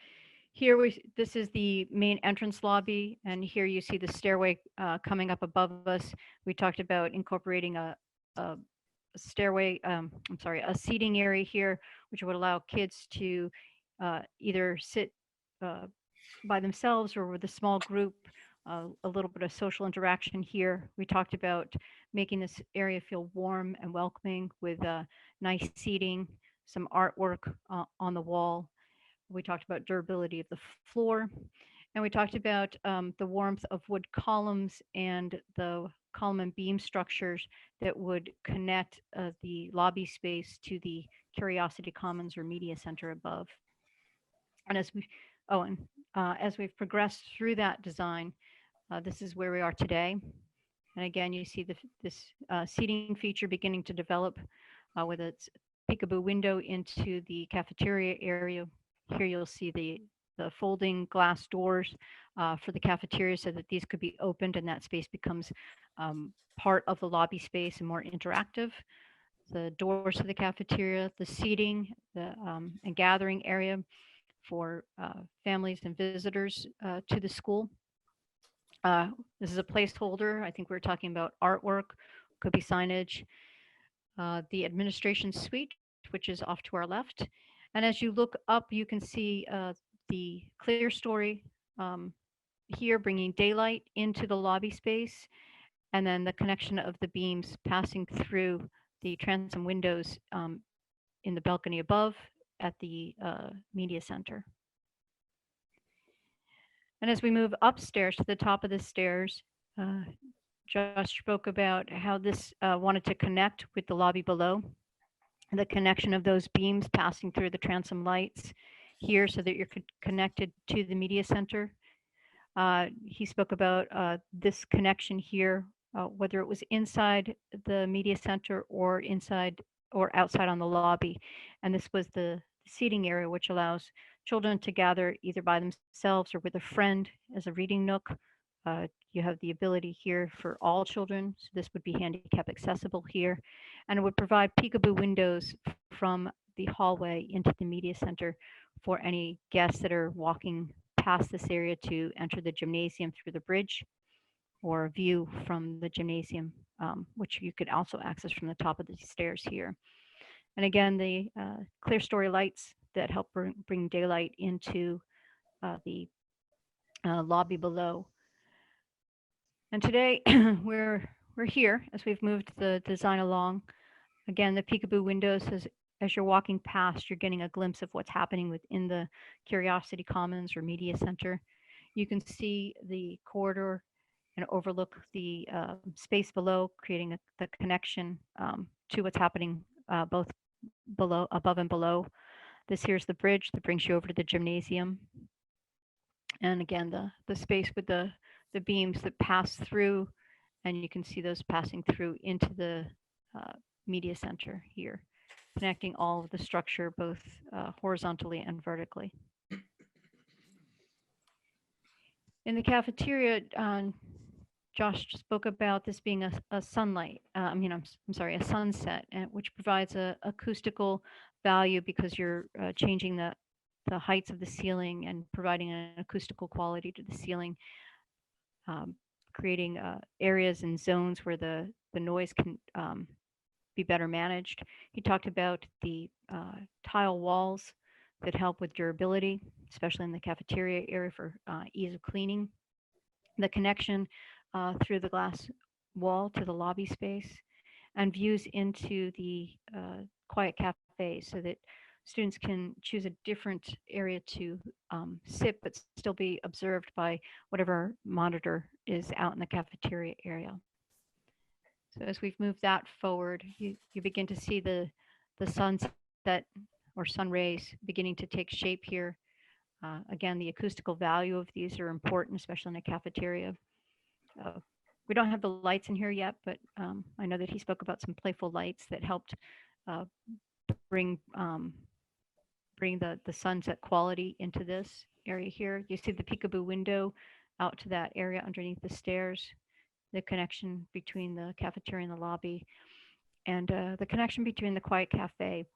here this is the main entrance lobby, and here you see the stairway coming up above us. We talked about incorporating a stairway, a seating area here, which would allow kids to either sit by themselves or with a small group, a little bit of social interaction here. We talked about making this area feel warm and welcoming with nice seating, some artwork on the wall. We talked about durability of the floor, and we talked about the warmth of wood columns and the column and beam structures that would connect the lobby space to the Curiosity Commons or Media Center above. And as we've progressed through that design, this is where we are today. And again, you see this seating feature beginning to develop with its peekaboo window into the cafeteria area. Here you'll see the folding glass doors for the cafeteria so that these could be opened and that space becomes part of the lobby space and more interactive. The doors to the cafeteria, the seating, and gathering area for families and visitors to the school. This is a placeholder. I think we're talking about artwork, could be signage. The administration suite, which is off to our left. And as you look up, you can see the clear story here bringing daylight into the lobby space, and then the connection of the beams passing through the transom windows in the balcony above at the media center. And as we move upstairs to the top of the stairs, Josh spoke about how this wanted to connect with the lobby below, the connection of those beams passing through the transom lights here so that you're connected to the media center. He spoke about this connection here, whether it was inside the media center or inside or outside on the lobby. And this was the seating area, which allows children to gather either by themselves or with a friend as a reading nook. You have the ability here for all children. So this would be handicap accessible here. And it would provide peekaboo windows from the hallway into the media center for any guests that are walking past this area to enter the gymnasium through the bridge, or view from the gymnasium, which you could also access from the top of the stairs here. And again, the clear story lights that help bring daylight into the lobby below. And today we're here as we've moved the design along. Again, the peekaboo windows, as you're walking past, you're getting a glimpse of what's happening within the Curiosity Commons or Media Center. You can see the corridor and overlook the space below, creating the connection to what's happening both above and below. This here's the bridge that brings you over to the gymnasium. And again, the space with the beams that pass through, and you can see those passing through into the media center here, connecting all of the structure both horizontally and vertically. In the cafeteria, Josh spoke about this being a sunlight. I'm sorry, a sunset, which provides a acoustical value because you're changing the heights of the ceiling and providing an acoustical quality to the ceiling, creating areas and zones where the noise can be better managed. He talked about the tile walls that help with durability, especially in the cafeteria area for ease of cleaning. The connection through the glass wall to the lobby space, and views into the quiet cafe so that students can choose a different area to sit but still be observed by whatever monitor is out in the cafeteria area. So as we've moved that forward, you begin to see the sunset or sun rays beginning to take shape here. Again, the acoustical value of these are important, especially in a cafeteria. We don't have the lights in here yet, but I know that he spoke about some playful lights that helped bring the sunset quality into this. area here. You see the peekaboo window out to that area underneath the stairs, the connection between the cafeteria and the lobby, and the connection between the quiet cafe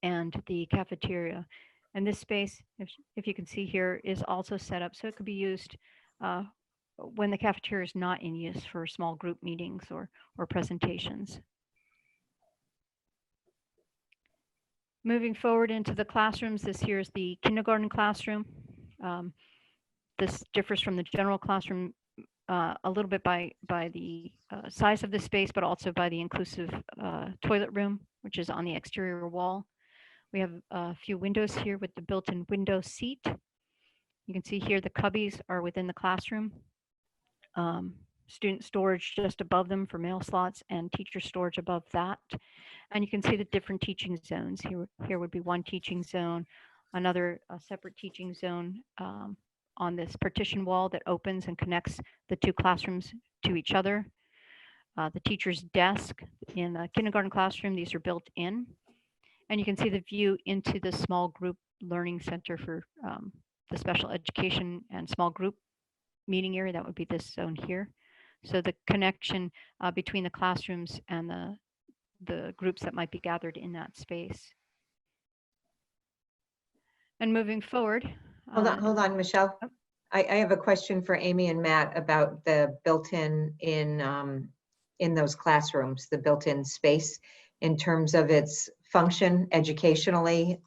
and the cafeteria. And this space, if you can see here, is also set up so it could be used when the cafeteria is not in use for small group meetings or presentations. Moving forward into the classrooms, this here is the kindergarten classroom. This differs from the general classroom a little bit by the size of the space, but also by the inclusive toilet room, which is on the exterior wall. We have a few windows here with the built-in window seat. You can see here the cubbies are within the classroom. Student storage just above them for mail slots and teacher storage above that. And you can see the different teaching zones. Here would be one teaching zone, another separate teaching zone on this partition wall that opens and connects the two classrooms to each other. The teacher's desk in the kindergarten classroom, these are built in. And you can see the view into the small group learning center for the special education and small group meeting area. That would be this zone here. So the connection between the classrooms and the groups that might be gathered in that space. And moving forward. Hold on, Michelle. I have a question for Amy and Matt about the built-in in those classrooms, the built-in space in terms of its function educationally.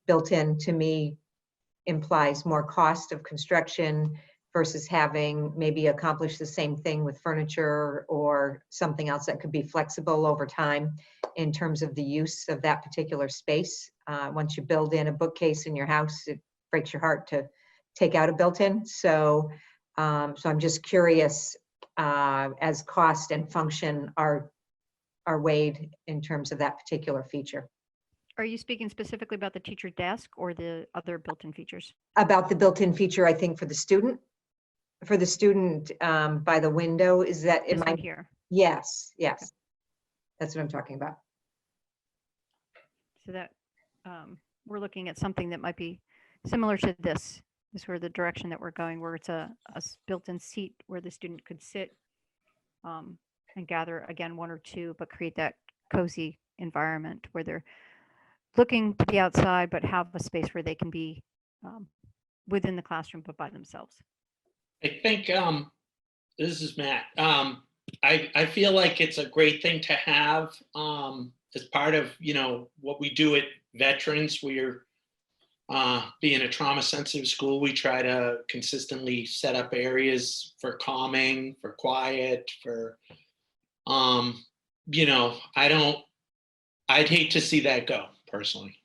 Built-in to me implies more cost of construction versus having maybe accomplish the same thing with furniture or something else that could be flexible over time in terms of the use of that particular space. Once you build in a bookcase in your house, it breaks your heart to take out a built-in. So I'm just curious as cost and function are weighed in terms of that particular feature. Are you speaking specifically about the teacher desk or the other built-in features? About the built-in feature, I think for the student by the window, is that This one here. Yes, yes. That's what I'm talking about. So that we're looking at something that might be similar to this. This is where the direction that we're going, where it's a built-in seat where the student could sit and gather again one or two, but create that cozy environment where they're looking to be outside, but have a space where they can be within the classroom, but by themselves. I think this is Matt. I feel like it's a great thing to have as part of what we do at Veterans. We're being a trauma-sensitive school. We try to consistently set up areas for calming, for quiet, for I'd hate to see that go personally.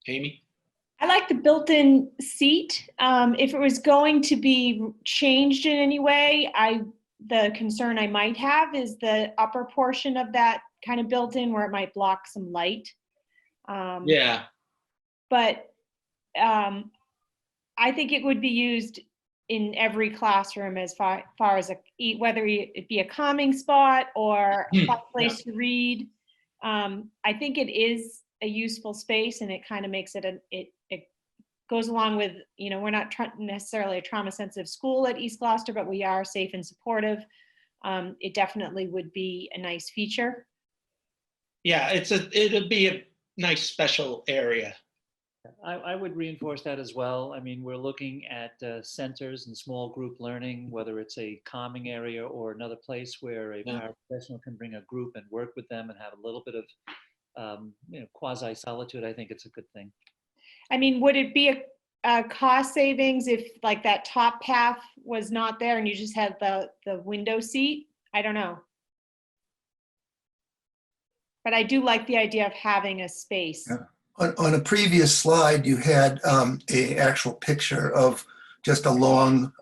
Amy? I like the built-in seat. If it was going to be changed in any way, the concern I might have is the upper portion of that kind of built-in where it might block some light. Yeah. But I think it would be used in every classroom as far as whether it be a calming spot or a fun place to read. I think it is a useful space, and it kind of makes it it goes along with, we're not necessarily a trauma sensitive school at East Gloucester, but we are safe and supportive. It definitely would be a nice feature. Yeah, it'll be a nice special area. I would reinforce that as well. I mean, we're looking at centers and small group learning, whether it's a calming area or another place where a paraprofessional can bring a group and work with them and have a little bit of quasi solitude. I think it's a good thing. I mean, would it be a cost savings if like that top half was not there and you just had the window seat? I don't know. But I do like the idea of having a space. Yeah. On a previous slide, you had a actual picture of just a long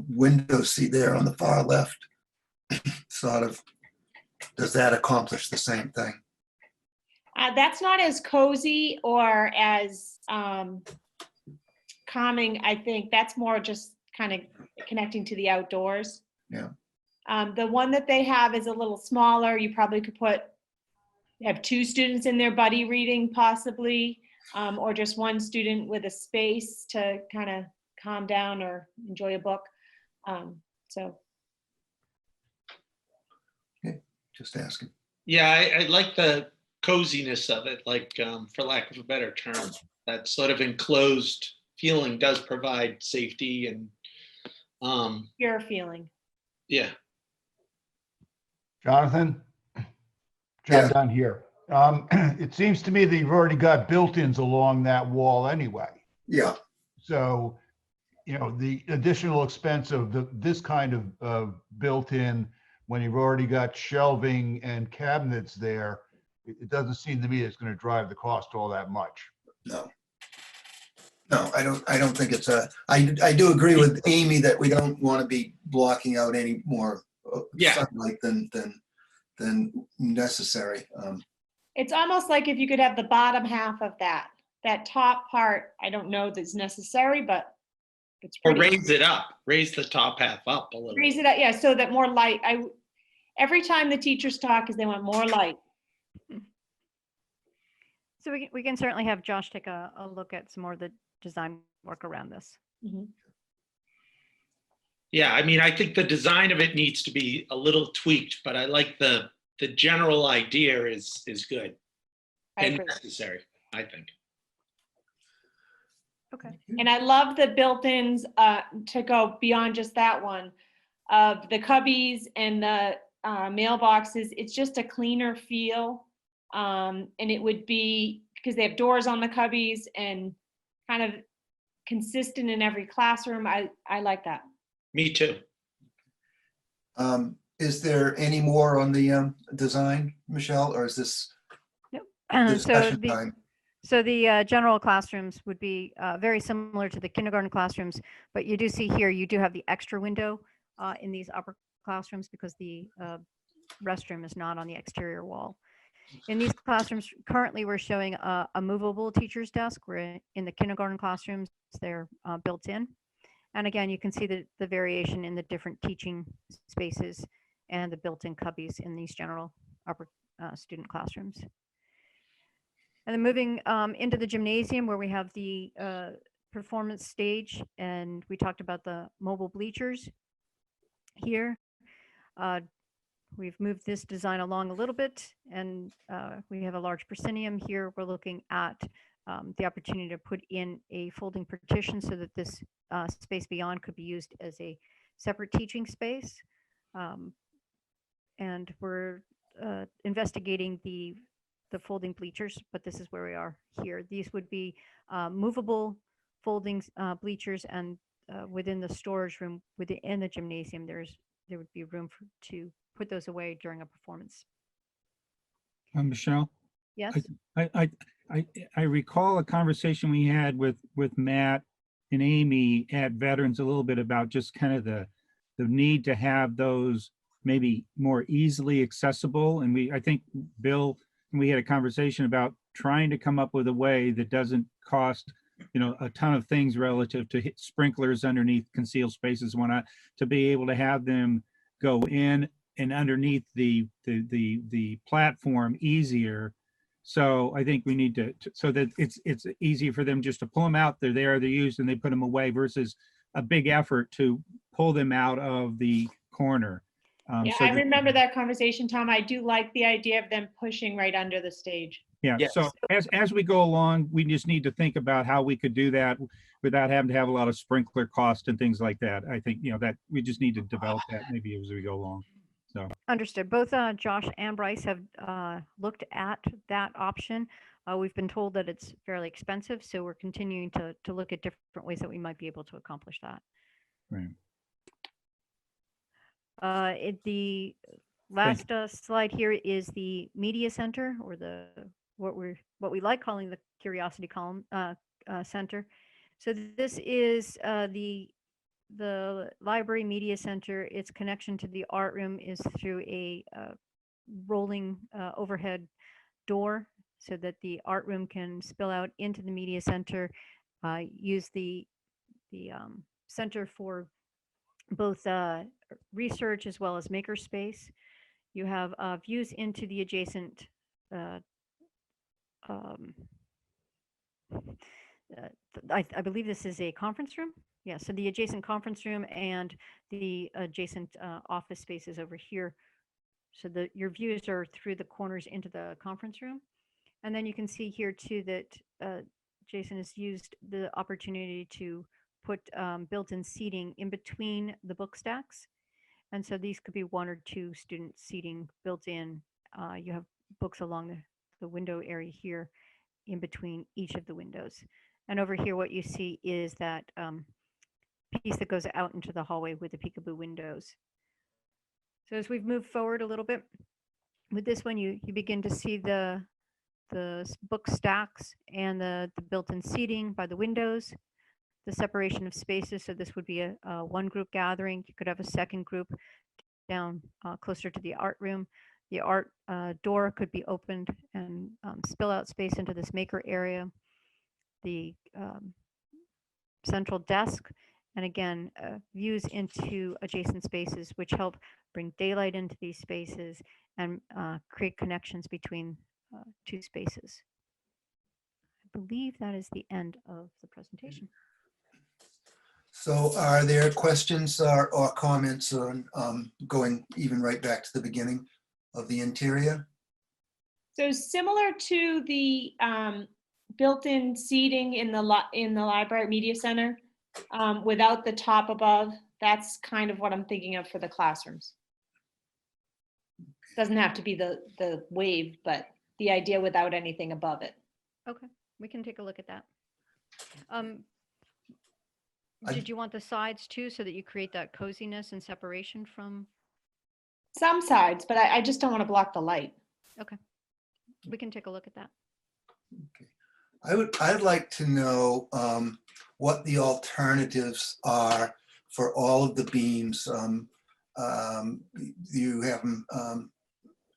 window seat there on the far left. Sort of, does that accomplish the same thing? That's not as cozy or as calming. I think that's more just kind of connecting to the outdoors. Yeah. The one that they have is a little smaller. You probably could have two students in there buddy reading possibly. or just one student with a space to kind of calm down or enjoy a book. So Just asking. Yeah, I like the coziness of it, like, for lack of a better term, that sort of enclosed feeling does provide safety and, pure feeling. yeah. Jonathan? Yeah. John Dunn here. It seems to me that you've already got built-ins along that wall anyway. Yeah. So, you know, the additional expense of this kind of built-in, when you've already got shelving and cabinets there, it doesn't seem to me it's going to drive the cost all that much. No. No, I don't think it's I do agree with Amy that we don't want to be blocking out any more sunlight than necessary. It's almost like if you could have the bottom half of that top part, I don't know if it's necessary, but it's Or pretty. raise it up, raise the top half up a little. Raise it up, yeah, so that more light. Every time the teachers talk is they want more light. So we can certainly have Josh take a look at some more of the design work around this. Mm-hmm. Yeah, I mean, I think the design of it needs to be a little tweaked, but I like the general idea is good I and agree. necessary, I think. Okay. And I love the built-ins to go beyond just that one of the cubbies and the mailboxes. It's just a cleaner feel. And it would be, because they have doors on the cubbies and kind of consistent in every classroom. I like that. Me too. Is there any more on the design, Michelle, or is this discussion time? So the general classrooms would be very similar to the kindergarten classrooms, but you do see here, you do have the extra window in these upper classrooms because the restroom is not on the exterior wall. In these classrooms, currently we're showing a movable teacher's desk, where in the kindergarten classrooms, they're built in. And again, you can see the variation in the different teaching spaces and the built-in cubbies in these general upper student classrooms. And then moving into the gymnasium, where we have the performance stage, and we talked about the mobile bleachers here. We've moved this design along a little bit, and we have a large proscenium here. We're looking at the opportunity to put in a folding partition so that this space beyond could be used as a separate teaching space. And we're investigating the folding bleachers, but this is where we are here. These would be movable folding bleachers, and within the storage room within the gymnasium, there would be room to put those away during a performance. Michelle? Yes. I recall a conversation we had with Matt and Amy at Veterans a little bit about just kind of the need to have those maybe more easily accessible. And I think Bill, we had a conversation about trying to come up with a way that doesn't cost, a ton of things relative to sprinklers underneath concealed spaces, whatnot, to be able to have them go in and underneath the platform easier. So I think we need to so that it's easy for them just to pull them out. They're used, and they put them away, versus a big effort to pull them out of the corner. Yeah, so I remember that conversation, Tom. I do like the idea of them pushing right under the stage. Yeah. Yes. So as we go along, we just need to think about how we could do that without having to have a lot of sprinkler cost and things like that. I think, that we just need to develop that maybe as we go along. So Understood. Both Josh and Bryce have looked at that option. We've been told that it's fairly expensive, so we're continuing to look at different ways that we might be able to accomplish that. Right. The last slide here is the media center, or what we like calling the curiosity column center. So this is the library media center. Its connection to the art room is through a rolling overhead door, so that the art room can spill out into the media center, use the center for both research as well as makerspace. You have views into the adjacent I believe this is a conference room. Yeah, so the adjacent conference room and the adjacent office spaces over here. So your views are through the corners into the conference room. And then you can see here too that Jason has used the opportunity to put built-in seating in between the book stacks. And so these could be 1 or 2 student seating built in. You have books along the window area here in between each of the windows. And over here, what you see is that piece that goes out into the hallway with the peekaboo windows. So as we've moved forward a little bit, with this one, you begin to see the book stacks and the built-in seating by the windows, the separation of spaces. So this would be a one group gathering. You could have a second group down closer to the art room. The art door could be opened and spill out space into this maker area. The central desk, and again, views into adjacent spaces, which help bring daylight into these spaces and create connections between 2 spaces. I believe that is the end of the presentation. So are there questions or comments on going even right back to the beginning of the interior? So similar to the built-in seating in the library media center, without the top above, that's kind of what I'm thinking of for the classrooms. Doesn't have to be the wave, but the idea without anything above it. Okay, we can take a look at that. Did you want the sides too, so that you create that coziness and separation from? Some sides, but I just don't want to block the light. Okay, we can take a look at that. Okay. I'd like to know what the alternatives are for all of the beams. You have them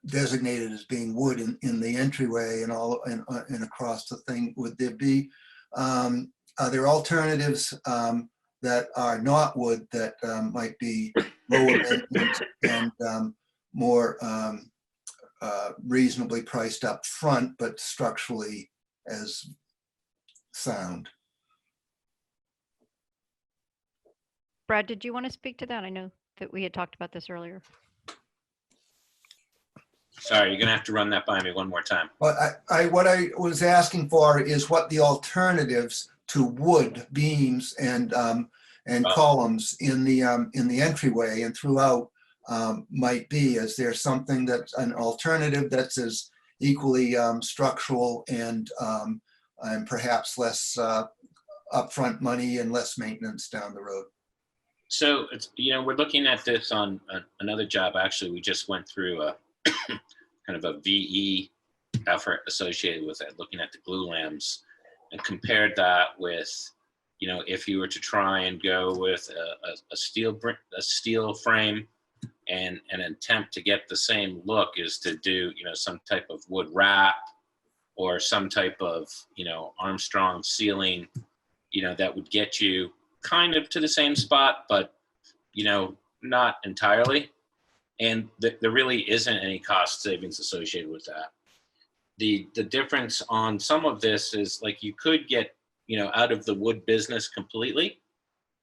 designated as being wood in the entryway and all and across the thing. Would there be, are there alternatives that are not wood that might be lower maintenance and more reasonably priced up front, but structurally as sound? Brad, did you want to speak to that? I know that we had talked about this earlier. Sorry, you're gonna have to run that by me one more time. But what I was asking for is what the alternatives to wood beams and columns in the entryway and throughout might be. Is there something that's an alternative that's as equally structural and perhaps less upfront money and less maintenance down the road? So it's, we're looking at this on another job. Actually, we just went through a kind of a VE effort associated with it, looking at the glue lamps, and compared that with, if you were to try and go with a steel frame and an attempt to get the same look is to do, some type of wood wrap or some type of, Armstrong ceiling, that would get you kind of to the same spot, but, not entirely. And there really isn't any cost savings associated with that. The difference on some of this is like you could get, out of the wood business completely,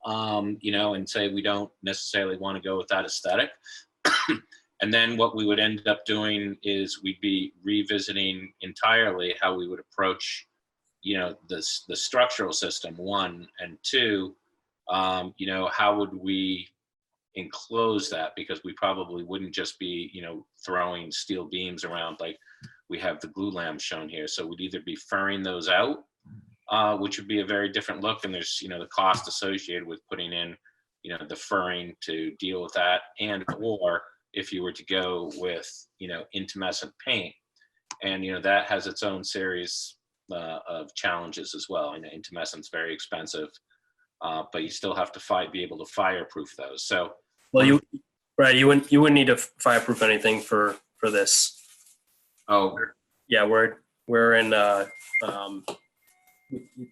and say we don't necessarily want to go with that aesthetic. And then what we would end up doing is we'd be revisiting entirely how we would approach, the structural system, 1, and 2, how would we enclose that, because we probably wouldn't just be, throwing steel beams around like we have the glue lamps shown here. So we'd either be furring those out, which would be a very different look. And there's, the cost associated with putting in, the furring to deal with that. And, or if you were to go with, intumescent paint, and, that has its own series of challenges as well. Intumescent's very expensive, but you still have to be able to fireproof those. So, well, Brad, you wouldn't need to fireproof anything for this. Oh, yeah, we're in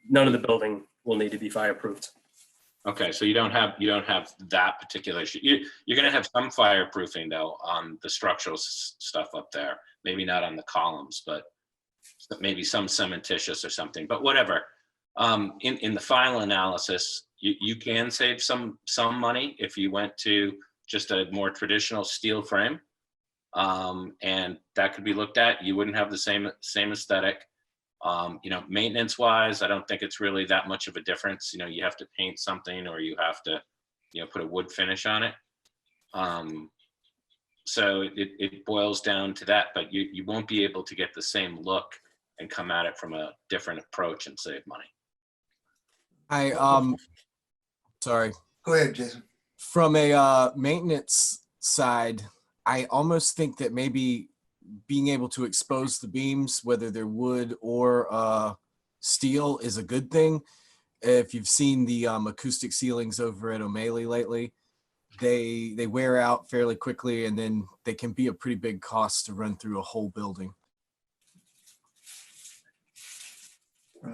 none of the building will need to be fireproofed. okay. So you don't have that particular issue. You're going to have some fireproofing though on the structural stuff up there. Maybe not on the columns, but maybe some cementitious or something, but whatever. In the final analysis, you can save some money if you went to just a more traditional steel frame. And that could be looked at. You wouldn't have the same aesthetic. Maintenance wise, I don't think it's really that much of a difference. You have to paint something or you have to, put a wood finish on it. So it boils down to that, but you won't be able to get the same look and come at it from a different approach and save money. Sorry. Go ahead, Jason. From a maintenance side, I almost think that maybe being able to expose the beams, whether they're wood or steel, is a good thing. If you've seen the acoustic ceilings over at O'Malley lately, they wear out fairly quickly, and then they can be a pretty big cost to run through a whole building.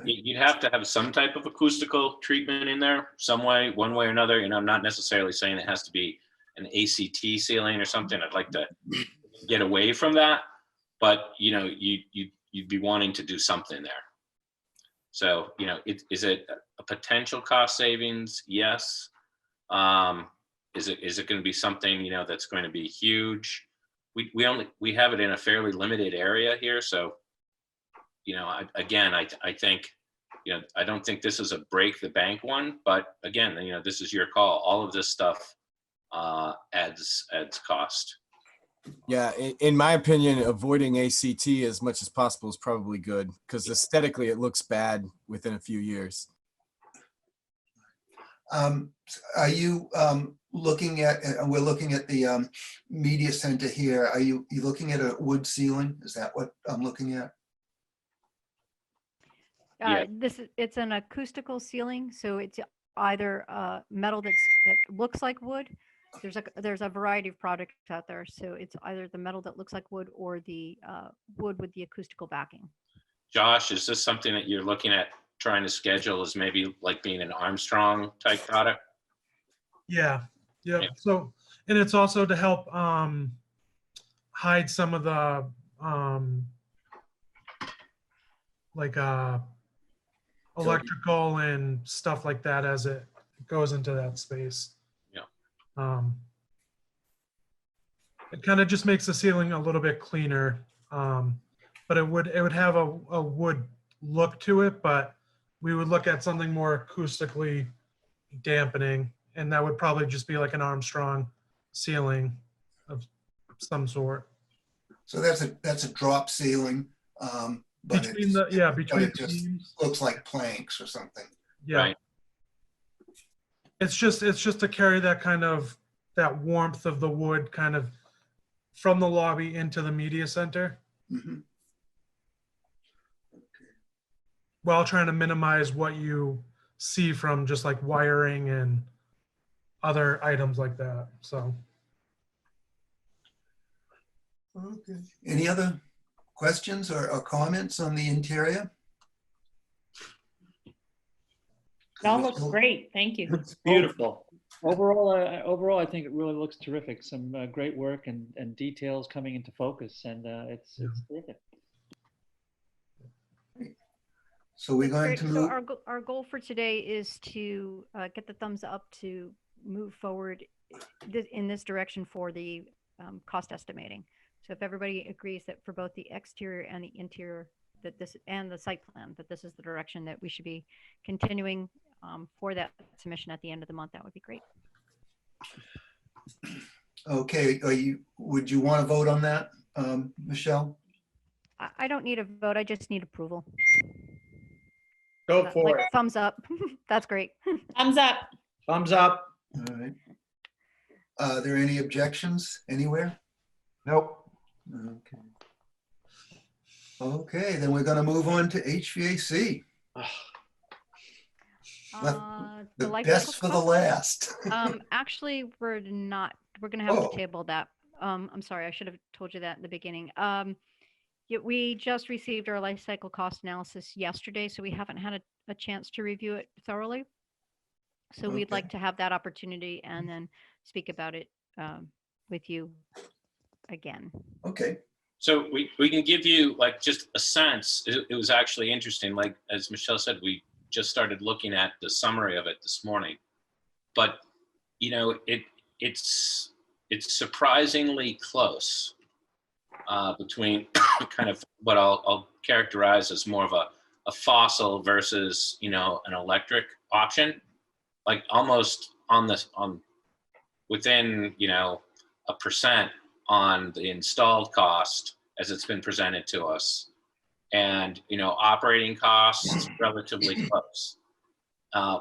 You'd have to have some type of acoustical treatment in there, some way, one way or another. I'm not necessarily saying it has to be an ACT ceiling or something. I'd like to get away from that, but you'd be wanting to do something there. So is it a potential cost savings? Yes. Is it going to be something that's going to be huge? We have it in a fairly limited area here, so I think I don't think this is a break the bank one, but again, this is your call. All of this stuff adds cost. Yeah, in my opinion, avoiding ACT as much as possible is probably good, because aesthetically it looks bad within a few years. Are you looking at, we're looking at the media center here. Are you looking at a wood ceiling? Is that what I'm looking at? Yeah. It's an acoustical ceiling, so it's either metal that looks like wood. There's a variety of products out there, so it's either the metal that looks like wood or the wood with the acoustical backing. Josh, is this something that you're looking at trying to schedule as maybe like being an Armstrong type product? Yeah. So, and it's also to help hide some of the electrical and stuff like that as it goes into that space. Yeah. It kind of just makes the ceiling a little bit cleaner, but it would have a wood look to it, but we would look at something more acoustically dampening, and that would probably just be like an Armstrong ceiling of some sort. So that's a drop ceiling, but Between the it just beams. looks like planks or something. Yeah. Right. It's just to carry that warmth of the wood kind of from the lobby into the media center, Mhm. while trying to minimize what you see from just like wiring and other items like that. So. Okay. Any other questions or comments on the interior? It all looks great. Thank you. It's beautiful. Overall, I think it really looks terrific. Some great work and details coming into focus, and it's terrific. So we're going Great. to So move. our goal for today is to get the thumbs up to move forward in this direction for the cost estimating. So if everybody agrees that for both the exterior and the interior, that this and the site plan, that this is the direction that we should be continuing for that submission at the end of the month, that would be great. Okay, would you want to vote on that, Michelle? I don't need a vote. I just need approval. Go for it. Thumbs up. That's great. Thumbs up. Thumbs up. All right. Are there any objections anywhere? Nope. Okay. Okay, then we're going to move on to HVAC. The life best cycle for the last. Actually, we're going to have to table that. I'm sorry, I should have told you that in the beginning. We just received our life cycle cost analysis yesterday, so we haven't had a chance to review it thoroughly. So we'd like to have that opportunity and then speak about it with you again. Okay, So we can give you like just a sense. It was actually interesting. Like as Michelle said, we just started looking at the summary of it this morning. But you know, it's surprisingly close between kind of what I'll characterize as more of a fossil versus, you know, an electric option, like almost on within, you know, 1% on the installed cost as it's been presented to us, and, you know, operating costs relatively close.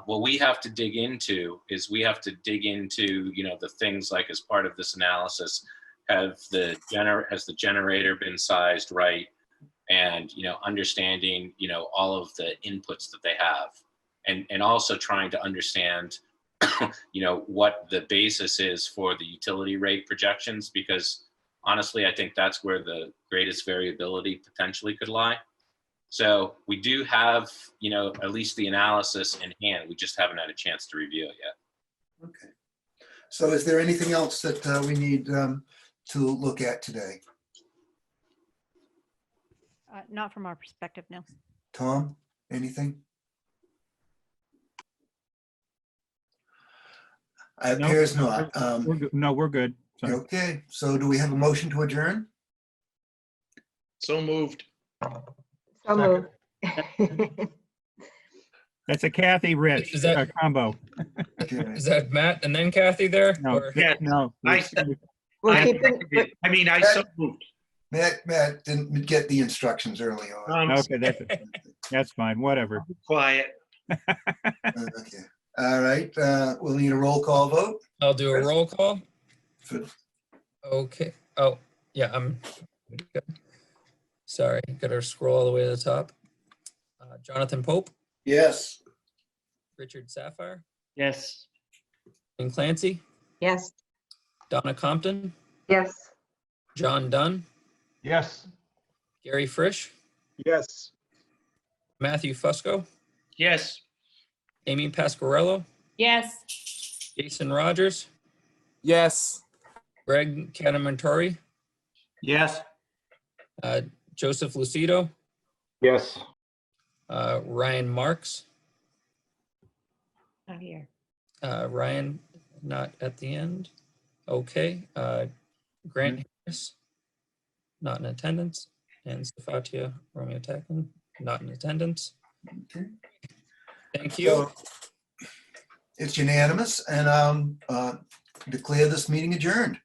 What we have to dig into is you know, the things like, as part of this analysis, has the generator been sized right, and, you know, understanding, you know, all of the inputs that they have, and also trying to understand you know, what the basis is for the utility rate projections, because honestly, I think that's where the greatest variability potentially could lie. So we do have, you know, at least the analysis in hand. We just haven't had a chance to review it yet. Okay. So is there anything else that we need to look at today? Not from our perspective, no. Tom, anything? It No, appears not. No, we're good. Sorry. Okay, so do we have a motion to adjourn? So moved. So moved. That's a Kathy Rich Is that- combo. Okay. Is that Matt and then Kathy there? No, Or- Yeah. no. We're keeping, I mean, I so moved. Matt didn't get the instructions early on. Okay, that's fine, whatever. Quiet. Okay, all right, we'll need a roll call vote. I'll do a roll call. For- Okay. Oh, yeah, I'm good. Sorry, gotta scroll all the way to the top. Jonathan Pope, Yes. Richard Sapphire, Yes. and Clancy, yes. Donna Compton, Yes. John Dunn, Yes. Gary Frisch, Yes. Matthew Fusco, Yes. Amy Pasquarello, Yes. Jason Rogers, Yes. Greg Catamantori, Yes. Joseph Lucido, Yes. Ryan Marks, Not here. Ryan not at the end. Okay. Grant Harris, not in attendance, and Safatia Romeo Tackman, not in attendance. Okay. Thank you. So it's unanimous, and declare this meeting adjourned.